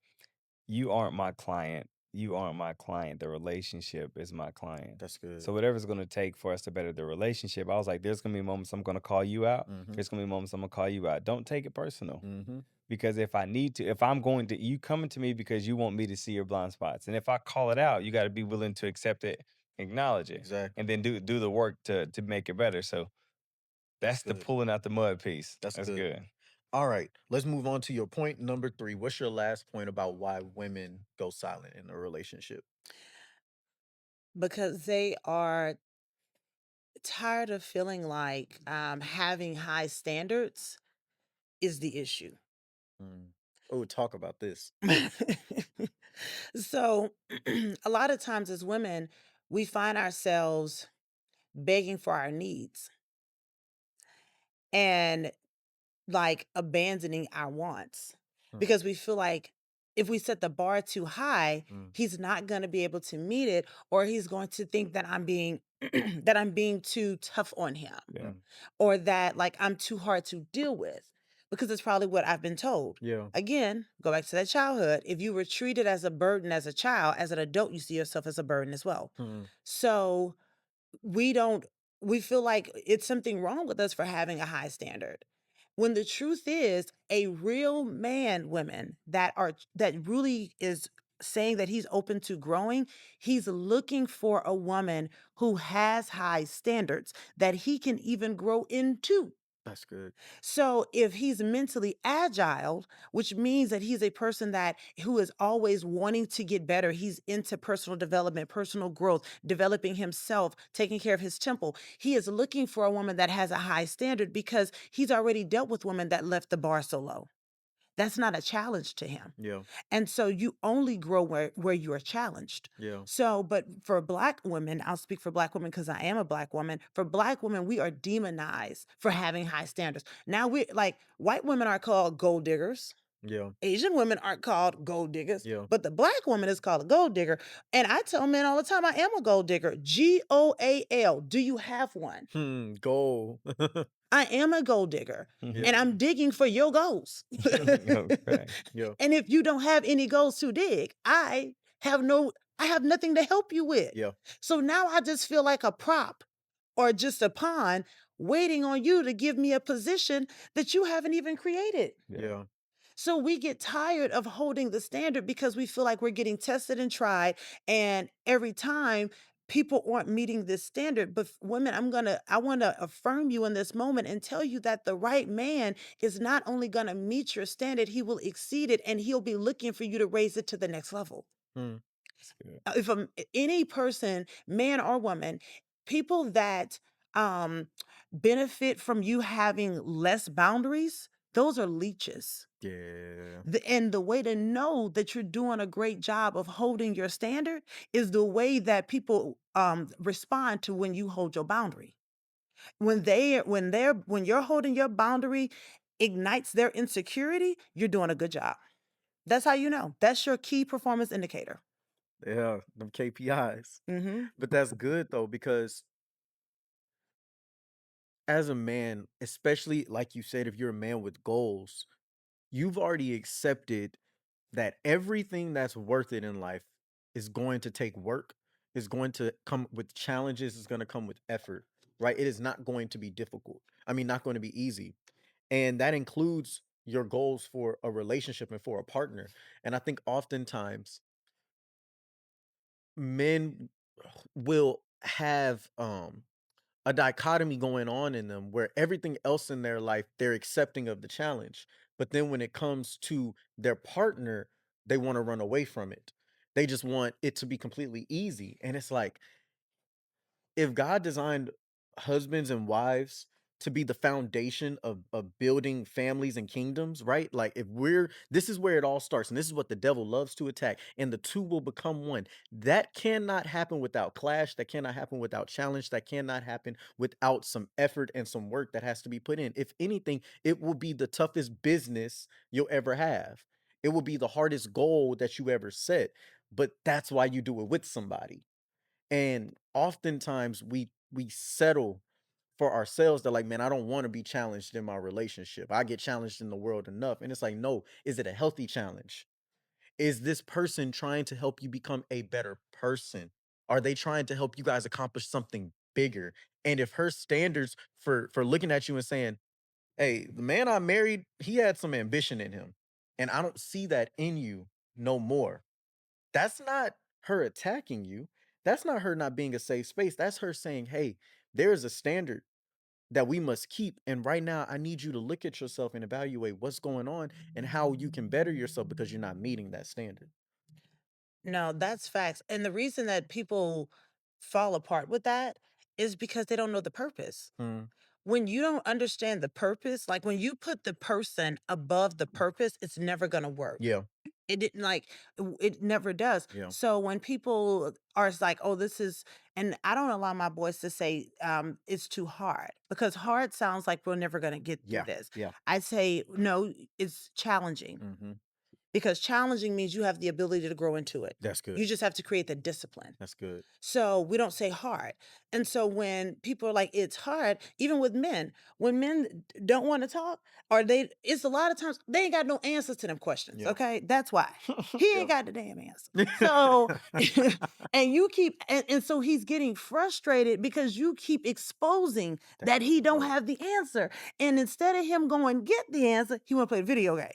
you aren't my client. You aren't my client. The relationship is my client. That's good. So whatever's gonna take for us to better the relationship, I was like, there's gonna be moments I'm gonna call you out. Mm-hmm. There's gonna be moments I'm gonna call you out. Don't take it personal. Mm-hmm. Because if I need to, if I'm going to, you coming to me because you want me to see your blind spots. And if I call it out, you got to be willing to accept it, acknowledge it, Exactly. and then do the work to make it better. So That's that's the good. pulling out the mud piece. That's That's good. good. All right. Let's move on to your point number 3. What's your last point about why women go silent in a relationship? Because they are tired of feeling like having high standards is the issue. Mm. Oh, talk about this. So, a lot of times as women, we find ourselves begging for our needs and like abandoning our wants Mm. because we feel like if we set the bar too high, Mm. he's not going to be able to meet it or he's going to think that I'm being that I'm being too tough on him Yeah. Mm. or that like I'm too hard to deal with because it's probably what I've been told. Yeah. Again, go back to that childhood. If you were treated as a burden as a child, as an adult, you see yourself as a burden as well. Mm. So we don't, we feel like it's something wrong with us for having a high standard. When the truth is, a real man, women that really is saying that he's open to growing, he's looking for a woman who has high standards that he can even grow into. That's good. So if he's mentally agile, which means that he's a person that who is always wanting to get better, he's into personal development, personal growth, developing himself, taking care of his temple. He is looking for a woman that has a high standard because he's already dealt with women that left the bar so low. That's not a challenge to him. Yeah. And so you only grow where you are challenged. Yeah. So, but for Black women, I'll speak for Black women because I am a Black woman. For Black women, we are demonized for having high standards. Now we like white women are called gold diggers. Yeah. Asian women aren't called gold diggers, Yeah. but the Black woman is called a gold digger. And I tell men all the time, I am a gold digger. GOAL. Do you have one? Goal. I am a gold digger Yeah. and I'm digging for your goals. Okay. Yeah. And if you don't have any goals to dig, I have nothing to help you with. Yeah. So now I just feel like a prop or just a pawn waiting on you to give me a position that you haven't even created. Yeah. Yeah. So we get tired of holding the standard because we feel like we're getting tested and tried. And every time people aren't meeting this standard. But women, I want to affirm you in this moment and tell you that the right man is not only going to meet your standard, he will exceed it and he'll be looking for you to raise it to the next level. Hmm. That's good. If any person, man or woman, people that um, benefit from you having less boundaries, those are leeches. Yeah. And the way to know that you're doing a great job of holding your standard is the way that people respond to when you hold your boundary. When you're holding your boundary ignites their insecurity, you're doing a good job. That's how you know. That's your key performance indicator. Yeah. Them KPIs. Hmm. But that's good though, because as a man, especially like you said, if you're a man with goals, you've already accepted that everything that's worth it in life is going to take work, is going to come with challenges, is going to come with effort, right? It is not going to be difficult. I mean, not going to be easy. And that includes your goals for a relationship and for a partner. And I think oftentimes men will have a dichotomy going on in them where everything else in their life they're accepting of the challenge, but then when it comes to their partner they want to run away from it. They just want it to be completely easy, and it's like, if God designed husbands and wives to be the foundation of building families and kingdoms, right? Like, if we're this is where it all starts, and this is what the devil loves to attack, and the two will become one. That cannot happen without clash, that cannot happen without challenge, that cannot happen without some effort and some work that has to be put in. If anything, it will be the toughest business you'll ever have. It will be the hardest goal that you ever set, but that's why you do it with somebody. And oftentimes we settle for ourselves. They're like, man, I don't want to be challenged in my relationship. I get challenged in the world enough. And it's like, no, is it a healthy challenge? Is this person trying to help you become a better person? Are they trying to help you guys accomplish something bigger? And if her standards for looking at you and saying, hey, the man I married, he had some ambition in him, and I don't see that in you no more. That's not her attacking you. That's not her not being a safe space. That's her saying, "Hey, there's a standard that we must keep. And right now, I need you to look at yourself and evaluate what's going on and how you can better yourself because you're not meeting that standard." No, that's facts. And the reason that people fall apart with that is because they don't know the purpose. Mm, When you don't understand the purpose, like when you put the person above the purpose, it's never going to work. yeah, It didn't like it never does. yeah, So when people are like, "Oh, this is," and I don't allow my boys to say it's too hard because hard sounds like we're never going to get through yeah, this. yeah. I say no, it's challenging Hmm. because challenging means you have the ability to grow into it. That's good. You just have to create the discipline. That's good. So we don't say hard. And so when people are like, it's hard, even with men, when men don't want to talk, or it's a lot of times they ain't got no answers to them questions. Yeah, Okay. That's why he ain't yeah. got the damn answer. So, and you keep, and so he's getting frustrated because you keep exposing That's that he don't right. have the answer. And instead of him going get the answer, he want to play the video game.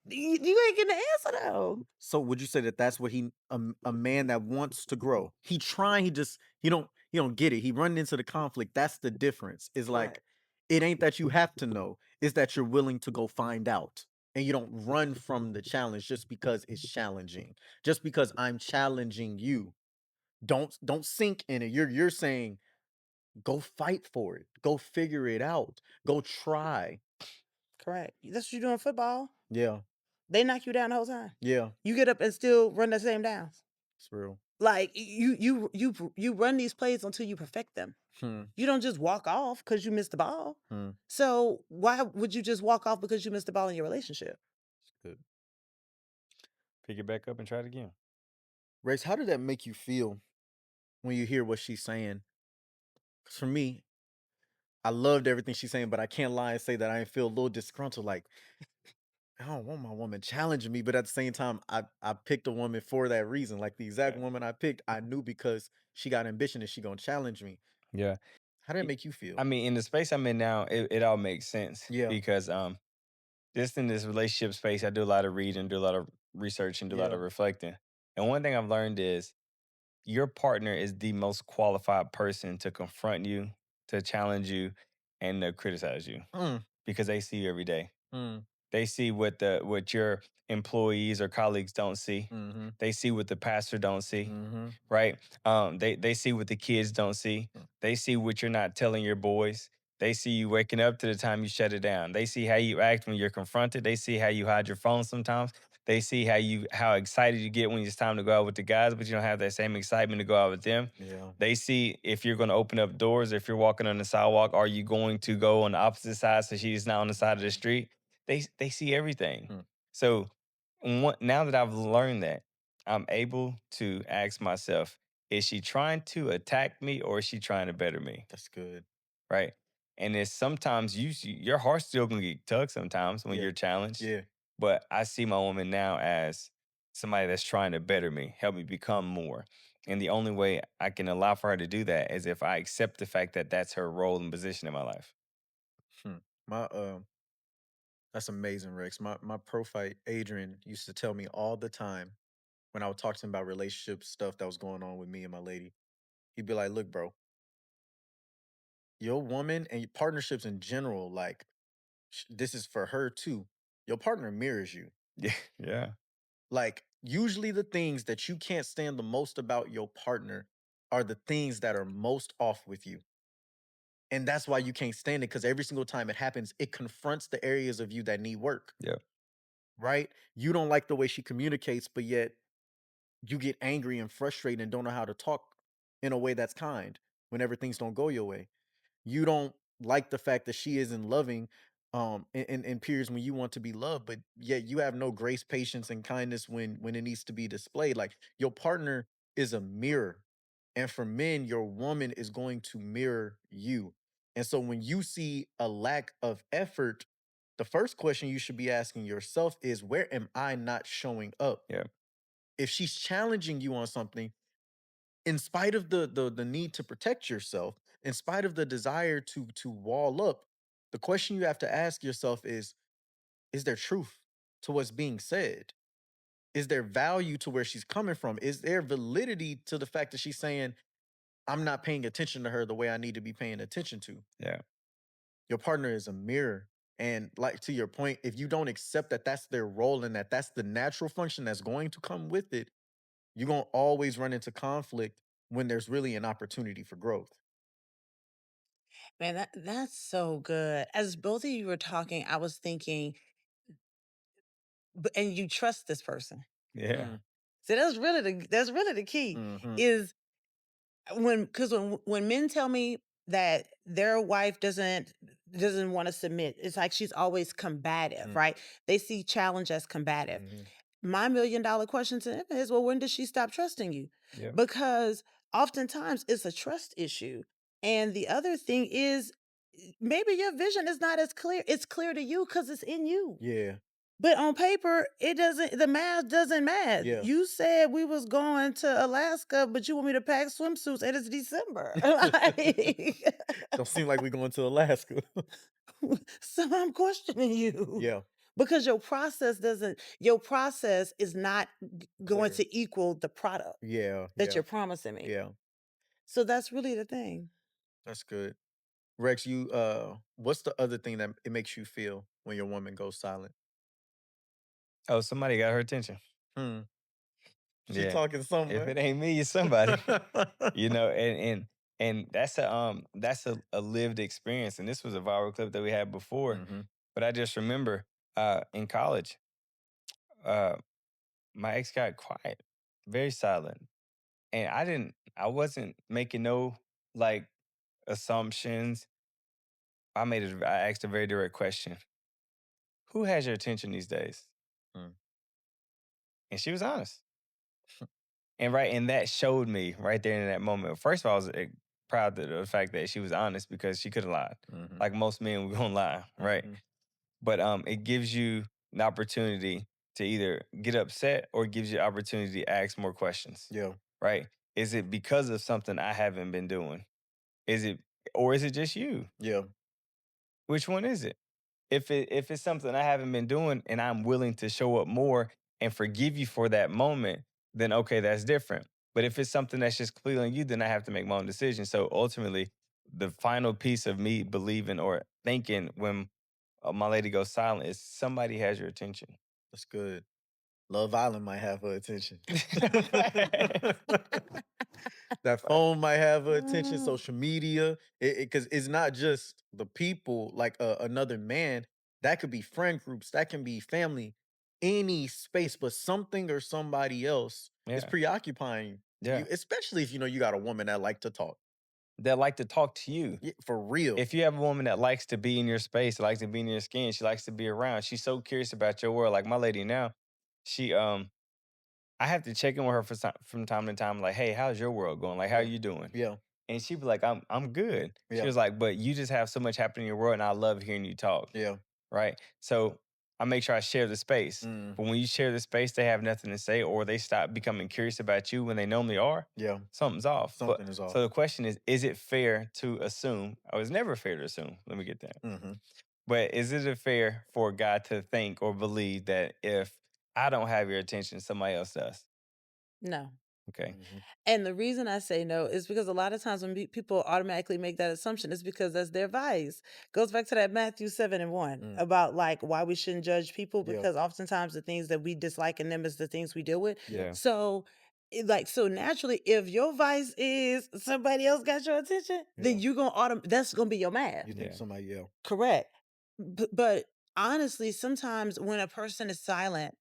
You ain't getting the answer though. So would you say that that's what a man that wants to grow, he trying, he don't get it. He running into the conflict. That's the difference. Is like, Correct. it ain't that you have to know, it's that you're willing to go find out. And you don't run from the challenge just because it's challenging. Just because I'm challenging you. Don't sink in it. You're saying go fight for it. Go figure it out. Go try. Correct. That's what you do in football. Yeah. They knock you down the whole time. Yeah, You get up and still run the same downs. it's real. Like you run these plays until you perfect them. Hmm, You don't just walk off because you missed the ball. hmm, So why would you just walk off because you missed the ball in your relationship? good. Pick it back up and try it again. Rex, how did that make you feel when you hear what she's saying? 'Cause for me, I loved everything she's saying, but I can't lie and say that I didn't feel a little disgruntled. Like, I don't want my woman challenging me, but at the same time, I picked a woman for that reason. Like the exact Yeah. woman I picked, I knew because she got ambition and she gonna challenge me. Yeah. How did that Y- make you feel? I mean, in the space I'm in now, it all makes sense Yeah, because just in this relationship space, I do a lot of reading, do a lot of research, and do a lot yeah. of reflecting. And one thing I've learned is your partner is the most qualified person to confront you, to challenge you, and to criticize you Mm, because they see you every day. mm, They see what your employees or colleagues don't see. mm-hmm, They see what the pastor don't see, mm-hmm. right? They see what the kids don't see. Mm, They see what you're not telling your boys. They see you waking up to the time you shut it down. They see how you act when you're confronted. They see how you hide your phone sometimes. They see how excited you get when it's time to go out with the guys, but you don't have that same excitement to go out with them. yeah. They see if you're going to open up doors, if you're walking on the sidewalk, are you going to go on the opposite side so she's not on the side of the street? They see everything. Mm, So now that I've learned that, I'm able to ask myself, is she trying to attack me or is she trying to better me? that's good. Right. And it's sometimes your heart's still gonna get tugged sometimes when Yeah, you're challenged. yeah. But I see my woman now as somebody that's trying to better me, help me become more. And the only way I can allow for her to do that is if I accept the fact that that's her role and position in my life. Hmm. My That's amazing, Rex. My pro fight Adrian used to tell me all the time when I would talk to him about relationship stuff that was going on with me and my lady. He'd be like, "Look, bro, your woman and your partnerships in general, like this is for her too. Your partner mirrors you. Yeah. Yeah. Like usually the things that you can't stand the most about your partner are the things that are most off with you. And that's why you can't stand it because every single time it happens, it confronts the areas of you that need work, Yeah. right? You don't like the way she communicates, but yet you get angry and frustrated and don't know how to talk in a way that's kind whenever things don't go your way. You don't like the fact that she isn't loving in periods when you want to be loved, but yet you have no grace, patience, and kindness when it needs to be displayed. Like your partner is a mirror. And for men, your woman is going to mirror you. And so when you see a lack of effort, the first question you should be asking yourself is where am I not showing up? Yeah. If she's challenging you on something, in spite of the need to protect yourself, in spite of the desire to wall up, the question you have to ask yourself is there truth to what's being said? Is there value to where she's coming from? Is there validity to the fact that she's saying, I'm not paying attention to her the way I need to be paying attention to? Yeah. Your partner is a mirror. And like to your point, if you don't accept that that's their role and that that's the natural function that's going to come with it, you're going to always run into conflict when there's really an opportunity for growth. Man, that's so good. As both of you were talking, I was thinking, and you trust this person. Yeah. Mm, So that's really the key mhm, is when men tell me that their wife doesn't want to submit, it's like she's always combative, mm, right? They see challenge as combative. mhm. My $1,000,000 question to him is, well, when does she stop trusting you? Yeah. Because oftentimes it's a trust issue. And the other thing is maybe your vision is not as clear. It's clear to you because it's in you. Yeah, But on paper, it doesn't the math doesn't math. yeah. You said we was going to Alaska, but you want me to pack swimsuits and it's December. Like, Don't seem like we going to Alaska. so I'm questioning you. Yeah, Because your process is not going clear. to equal the product Yeah, that yeah, you're promising me. yeah. So that's really the thing. That's good. Rex, you what's the other thing that it makes you feel when your woman goes silent? Oh, somebody got her attention. Hmm. She Yeah. talking If somewhere. it ain't me, it's somebody. You know, and that's a lived experience. And this was a viral clip that we had before. Mhm. But I just remember in college, uh, my ex got quiet, very silent, and I wasn't making no like assumptions. I asked a very direct question: Who has your attention these days? Mm. And she was honest. And that showed me right there in that moment. First of all, I was proud of the fact that she was honest because she could have lied. Mhm. Like most men, we gonna lie, right? Mhm. But it gives you an opportunity to either get upset or it gives you opportunity to ask more questions, Yeah. right? Is it because of something I haven't been doing? Is it, or is it just you? Yeah. Which one is it? If it's something I haven't been doing and I'm willing to show up more and forgive you for that moment, then okay, that's different. But if it's something that's just completely on you, then I have to make my own decision. So ultimately, the final piece of me believing or thinking when my lady goes silent is somebody has your attention. That's good. Love Island might have her attention. Facts. That phone might have her attention, Mm, social media, because it's not just the people, like another man. That could be friend groups, that can be family, any space, but something or somebody else is Yeah, preoccupying you, yeah. especially if you know you got a woman that like to talk. That like to talk to you. Yeah, for real. If you have a woman that likes to be in your space, likes to be in your skin, she likes to be around. She's so curious about your world. Like my lady now, she I have to check in with her from time to time, like, hey, how's your world going? Like, how are Yeah. you doing? Yeah. And she'd be like, I'm good. She Yeah. was like, but you just have so much happening in your world, and I love hearing you talk. Yeah. Right. So I make sure I share the space. But Mhm. when you share the space, they have nothing to say, or they stop becoming curious about you when they normally are. Yeah. Something's off. But Something is off. so the question is it fair to assume? Oh, it's never fair to assume. Let me get that. Mhm. But is it fair for a guy to think or believe that if I don't have your attention, somebody else does? no. Okay. Mhm. And the reason I say no is because a lot of times when people automatically make that assumption is because that's their vice. Goes back to that Matthew 7:1 Mm. about like why we shouldn't judge people Yeah. because oftentimes the things that we dislike in them is the things we deal with. Yeah. Yeah. So so naturally, if your vice is somebody else got your attention, then Yeah. you're gonna that's gonna be your math. You think Yeah. somebody, yeah. Correct. But honestly, sometimes when a person is silent,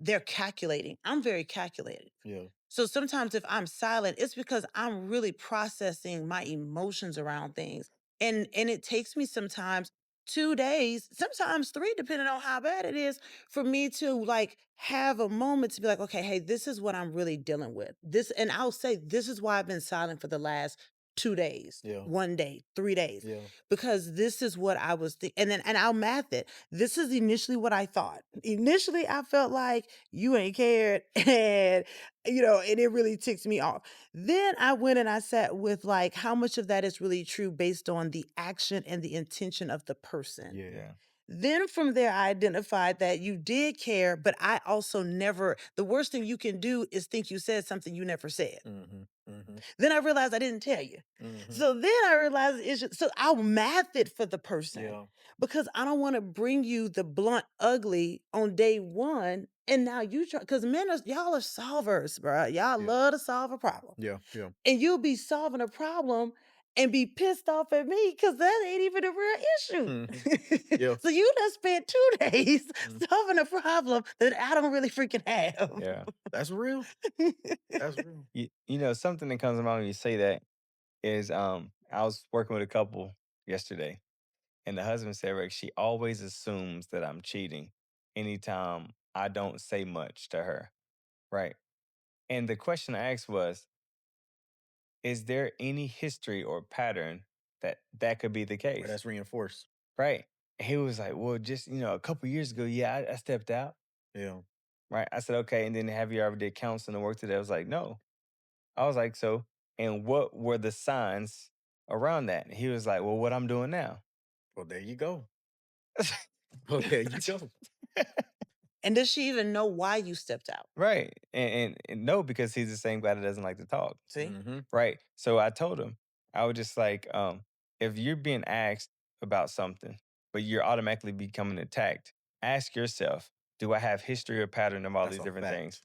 they're calculating. I'm very calculated. Yeah. So sometimes if I'm silent, it's because I'm really processing my emotions around things. And it takes me sometimes 2 days, sometimes 3 depending on how bad it is for me to like have a moment to be like, okay, hey, this is what I'm really dealing with. This and I'll say this is why I've been silent for the last 2 days, Yeah. 1 day, 3 days Yeah. because this is what I was and I'll math it. This is initially what I thought. Initially I felt like you ain't cared and and it really ticks me off. Then I went and I sat with like how much of that is really true based on the action and the intention of the person. Yeah. Yeah. Then from there, I identified that you did care, but I also never, the worst thing you can do is think you said something you never said. Mhm. Mhm. Then I realized I didn't tell you. Mhm. So then I realized so I'll math it for the person Yeah. because I don't want to bring you the blunt ugly on day one. And now you try because y'all are solvers, bro. Y'all Yeah. love to solve a problem. Yeah. Yeah. And you'll be solving a problem and be pissed off at me because that ain't even a real Mhm. issue. Yeah. So you done spent 2 days Mm. solving a problem that I don't really freaking have. Yeah. That's real. That's real. Something that comes to mind when you say that is I was working with a couple yesterday, and the husband said, Rex, she always assumes that I'm cheating anytime I don't say much to her. Right. And the question I asked was, is there any history or pattern that could be the Or case? that's reinforced. Right. And he was like, well, just, a couple years ago, yeah, I stepped out. Yeah. Right. I said, okay. And then have you ever did counseling and work today? I was like, no. I was like, so, and what were the signs around that? And he was like, well, what I'm doing now. Well, there you go. Well, there you go. And does she even know why you stepped out? Right. And no, because he's the same guy that doesn't like to talk. See? Mhm. Right. So I told him, I was just like, if you're being asked about something, but you're automatically becoming attacked, ask yourself, do I have history or pattern of all That's these a different things? fact.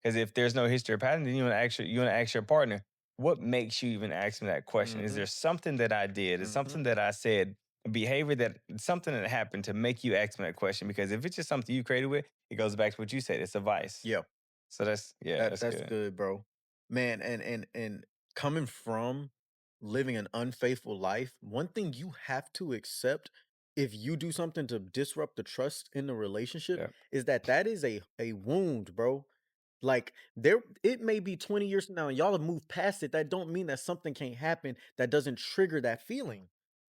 Because if there's no history or pattern, then you want to ask your partner, what makes you even ask me that question? Is Mhm. there something that I did? Is something Mhm. that I said a behavior that something that happened to make you ask me that question. Because if it's just something you created with, it goes back to what you said. It's a vice. Yeah. So that's yeah, That that's that's good. good, bro. Man, and coming from living an unfaithful life, one thing you have to accept if you do something to disrupt the trust in the relationship Yeah, is that that is a wound, bro. Like there it may be 20 years from now and y'all have moved past it. That don't mean that something can't happen that doesn't trigger that feeling.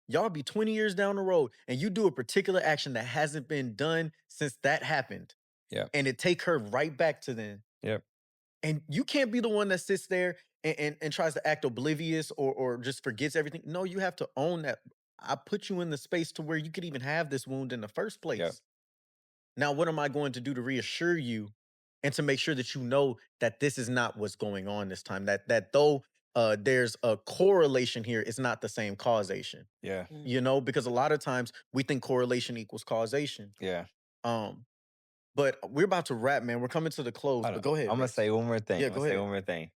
Y'all be 20 years down the road and you do a particular action that hasn't been done since that happened yeah, and it take her right back to then, yeah, and you can't be the one that sits there and tries to act oblivious or just forgets everything. No, you have to own that. I put you in the space to where you could even have this wound in the first yeah, place. Now, what am I going to do to reassure you and to make sure that you know that this is not what's going on this time? That though there's a correlation here, it's not the same causation. yeah, You know, because a lot of times we think correlation equals causation. yeah. Um, but we're about to wrap, man. We're coming to the close. Hold But on. go ahead, I'm gonna Rex. say one more thing. Yeah, I'm gonna go say ahead. one more thing.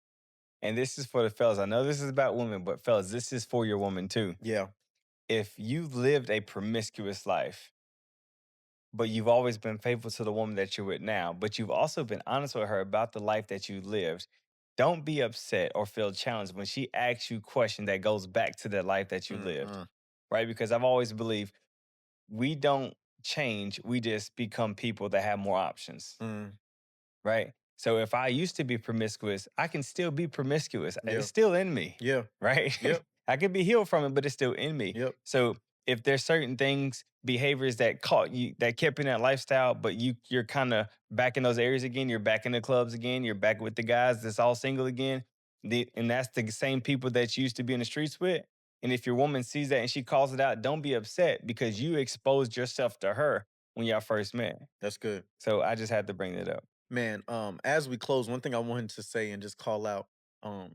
And this is for the fellas. I know this is about women, but fellas, this is for your woman too. Yeah. If you've lived a promiscuous life, but you've always been faithful to the woman that you're with now, but you've also been honest with her about the life that you lived, don't be upset or feel challenged when she asks you a question that goes back to the life that you lived, Mm-mm. right? Because I've always believed we don't change, we just become people that have more options, Mm. right? So if I used to be promiscuous, I can still be promiscuous. It's Yeah. still in me, Yeah. right? Yep. I could be healed from it, but it's still in me. Yep. So if there's certain things, behaviors that caught you, that kept you in that lifestyle, but you're kind of back in those areas again, you're back in the clubs again, you're back with the guys that's all single again. And that's the same people that you used to be in the streets with. And if your woman sees that and she calls it out, don't be upset because you exposed yourself to her when y'all first met. That's good. So I just had to bring that up. Man, as we close, one thing I wanted to say and just call out, um,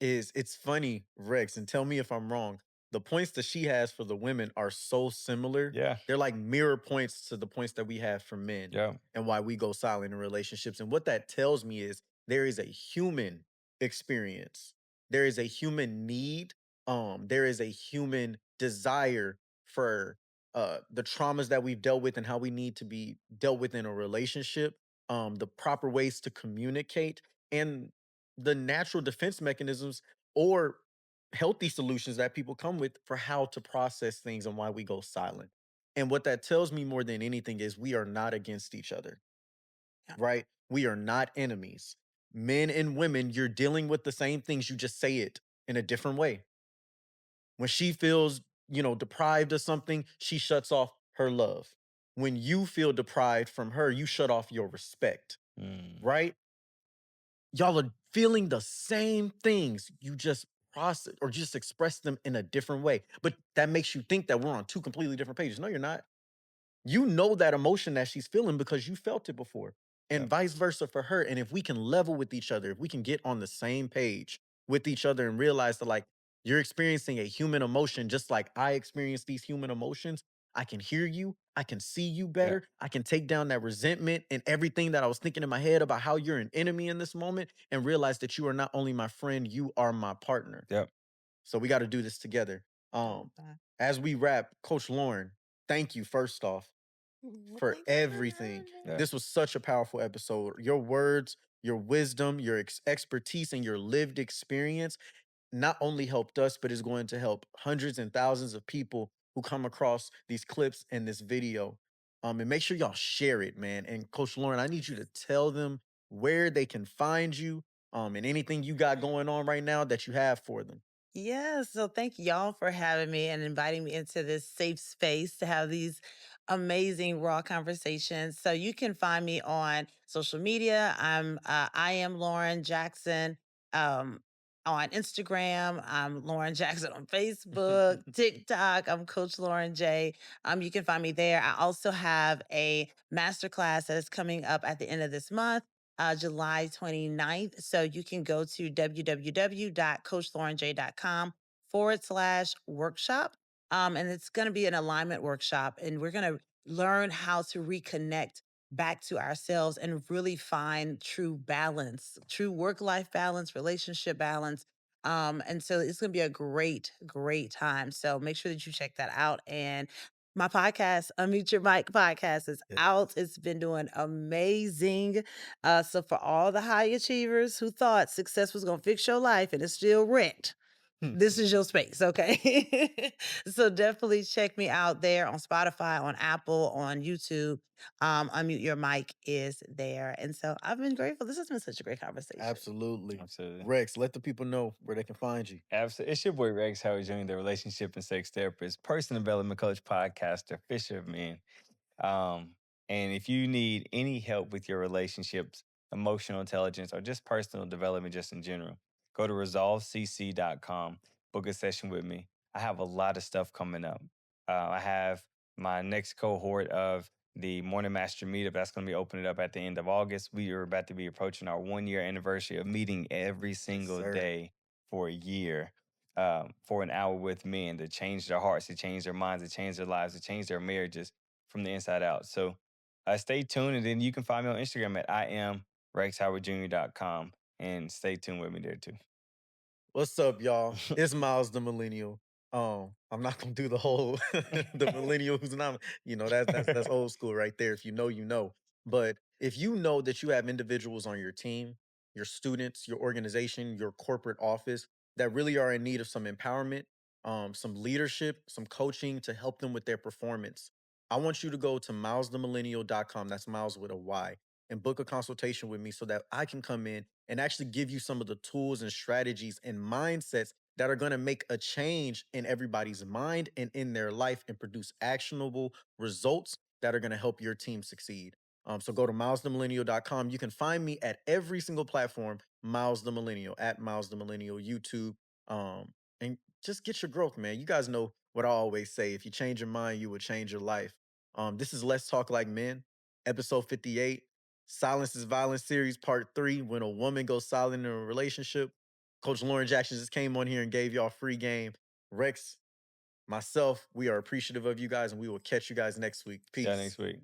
is it's funny, Rex, and tell me if I'm wrong. The points that she has for the women are so similar. Yeah. They're like mirror points to the points that we have for men Yeah. and why we go silent in relationships. And what that tells me is there is a human experience. There is a human need. There is a human desire for the traumas that we've dealt with and how we need to be dealt with in a relationship, the proper ways to communicate, and the natural defense mechanisms or healthy solutions that people come with for how to process things and why we go silent. And what that tells me more than anything is we are not against each other, Yeah. right? We are not enemies. Men and women, you're dealing with the same things, you just say it in a different way. When she feels, deprived of something, she shuts off her love. When you feel deprived from her, you shut off your respect, Mm. right? Y'all are feeling the same things. You just process or just express them in a different way. But that makes you think that we're on two completely different pages. No, you're not. You know that emotion that she's feeling because you felt it before, Yeah. and vice versa for her. And if we can level with each other, if we can get on the same page with each other and realize that, like, you're experiencing a human emotion just like I experience these human emotions, I can hear you, I can see you Yeah. better, I can take down that resentment and everything that I was thinking in my head about how you're an enemy in this moment and realize that you are not only my friend, you are my partner. Yep. So we got to do this together. Love Um, that. as we wrap, Coach Lauren, thank you first off Well, for thank you for everything. having me. Yeah. This was such a powerful episode. Your words, your wisdom, your expertise, and your lived experience not only helped us, but is going to help hundreds and thousands of people who come across these clips and this video. And make sure y'all share it, man. And Coach Lauren, I need you to tell them where they can find you, and anything you got going on right now that you have for them. Yeah, so thank y'all for having me and inviting me into this safe space to have these amazing raw conversations. So you can find me on social media. I am Lauren Jackson on Instagram. I'm Lauren Jackson on Facebook, TikTok. I'm Coach Lauren J. You can find me there. I also have a masterclass that is coming up at the end of this month, July 29th. So you can go to www.coachlaurenj.com/workshop. And it's going to be an alignment workshop. And we're going to learn how to reconnect back to ourselves and really find true balance, true work life balance, relationship balance. And so it's going to be a great, great time. So make sure that you check that out. And my podcast, Unmute Your Mic podcast, is Yeah. out. It's been doing amazing. So for all the high achievers who thought success was going to fix your life and it's still rent, this is your space, okay? So definitely check me out there on Spotify, on Apple, on YouTube. Unmute Your Mic is there. And so I've been grateful. This has been such a great conversation. Absolutely. Absolutely. Rex, let the people know where they can find you. Absolutely. It's your boy Rex Howard Jr., the relationship and sex therapist, personal development coach, podcaster, fisher of men. Um, and if you need any help with your relationships, emotional intelligence, or just personal development, just in general, go to resolvecc.com, book a session with me. I have a lot of stuff coming up. I have my next cohort of the Morning Master Meetup that's going to be opening up at the end of August. We are about to be approaching our 1 year anniversary of meeting every Yes, single sir. day for a year. For an hour with men to change their hearts, to change their minds, to change their lives, to change their marriages from the inside out. So stay tuned. And then you can find me on Instagram at I am RexHowardJr.com and stay tuned with me there too. What's up, y'all? It's Miles the Millennial. I'm not gonna do the whole the millennial who's not, that's old school right there. If you know, you know. But if you know that you have individuals on your team, your students, your organization, your corporate office that really are in need of some empowerment, some leadership, some coaching to help them with their performance, I want you to go to milesthemillennial.com. That's Miles with a Y, and book a consultation with me so that I can come in and actually give you some of the tools and strategies and mindsets that are going to make a change in everybody's mind and in their life and produce actionable results that are going to help your team succeed. So go to milesthemillennial.com. You can find me at every single platform, Miles the Millennial, at Miles the Millennial, YouTube. And just get your growth, man. You guys know what I always say. If you change your mind, you will change your life. This is Let's Talk Like Men, episode 58. Silence is Violence series part 3, when a woman goes silent in a relationship. Coach Lauren Jackson just came on here and gave y'all free game. Rex, myself, we are appreciative of you guys, and we will catch you guys next week. See y'all next Peace. week.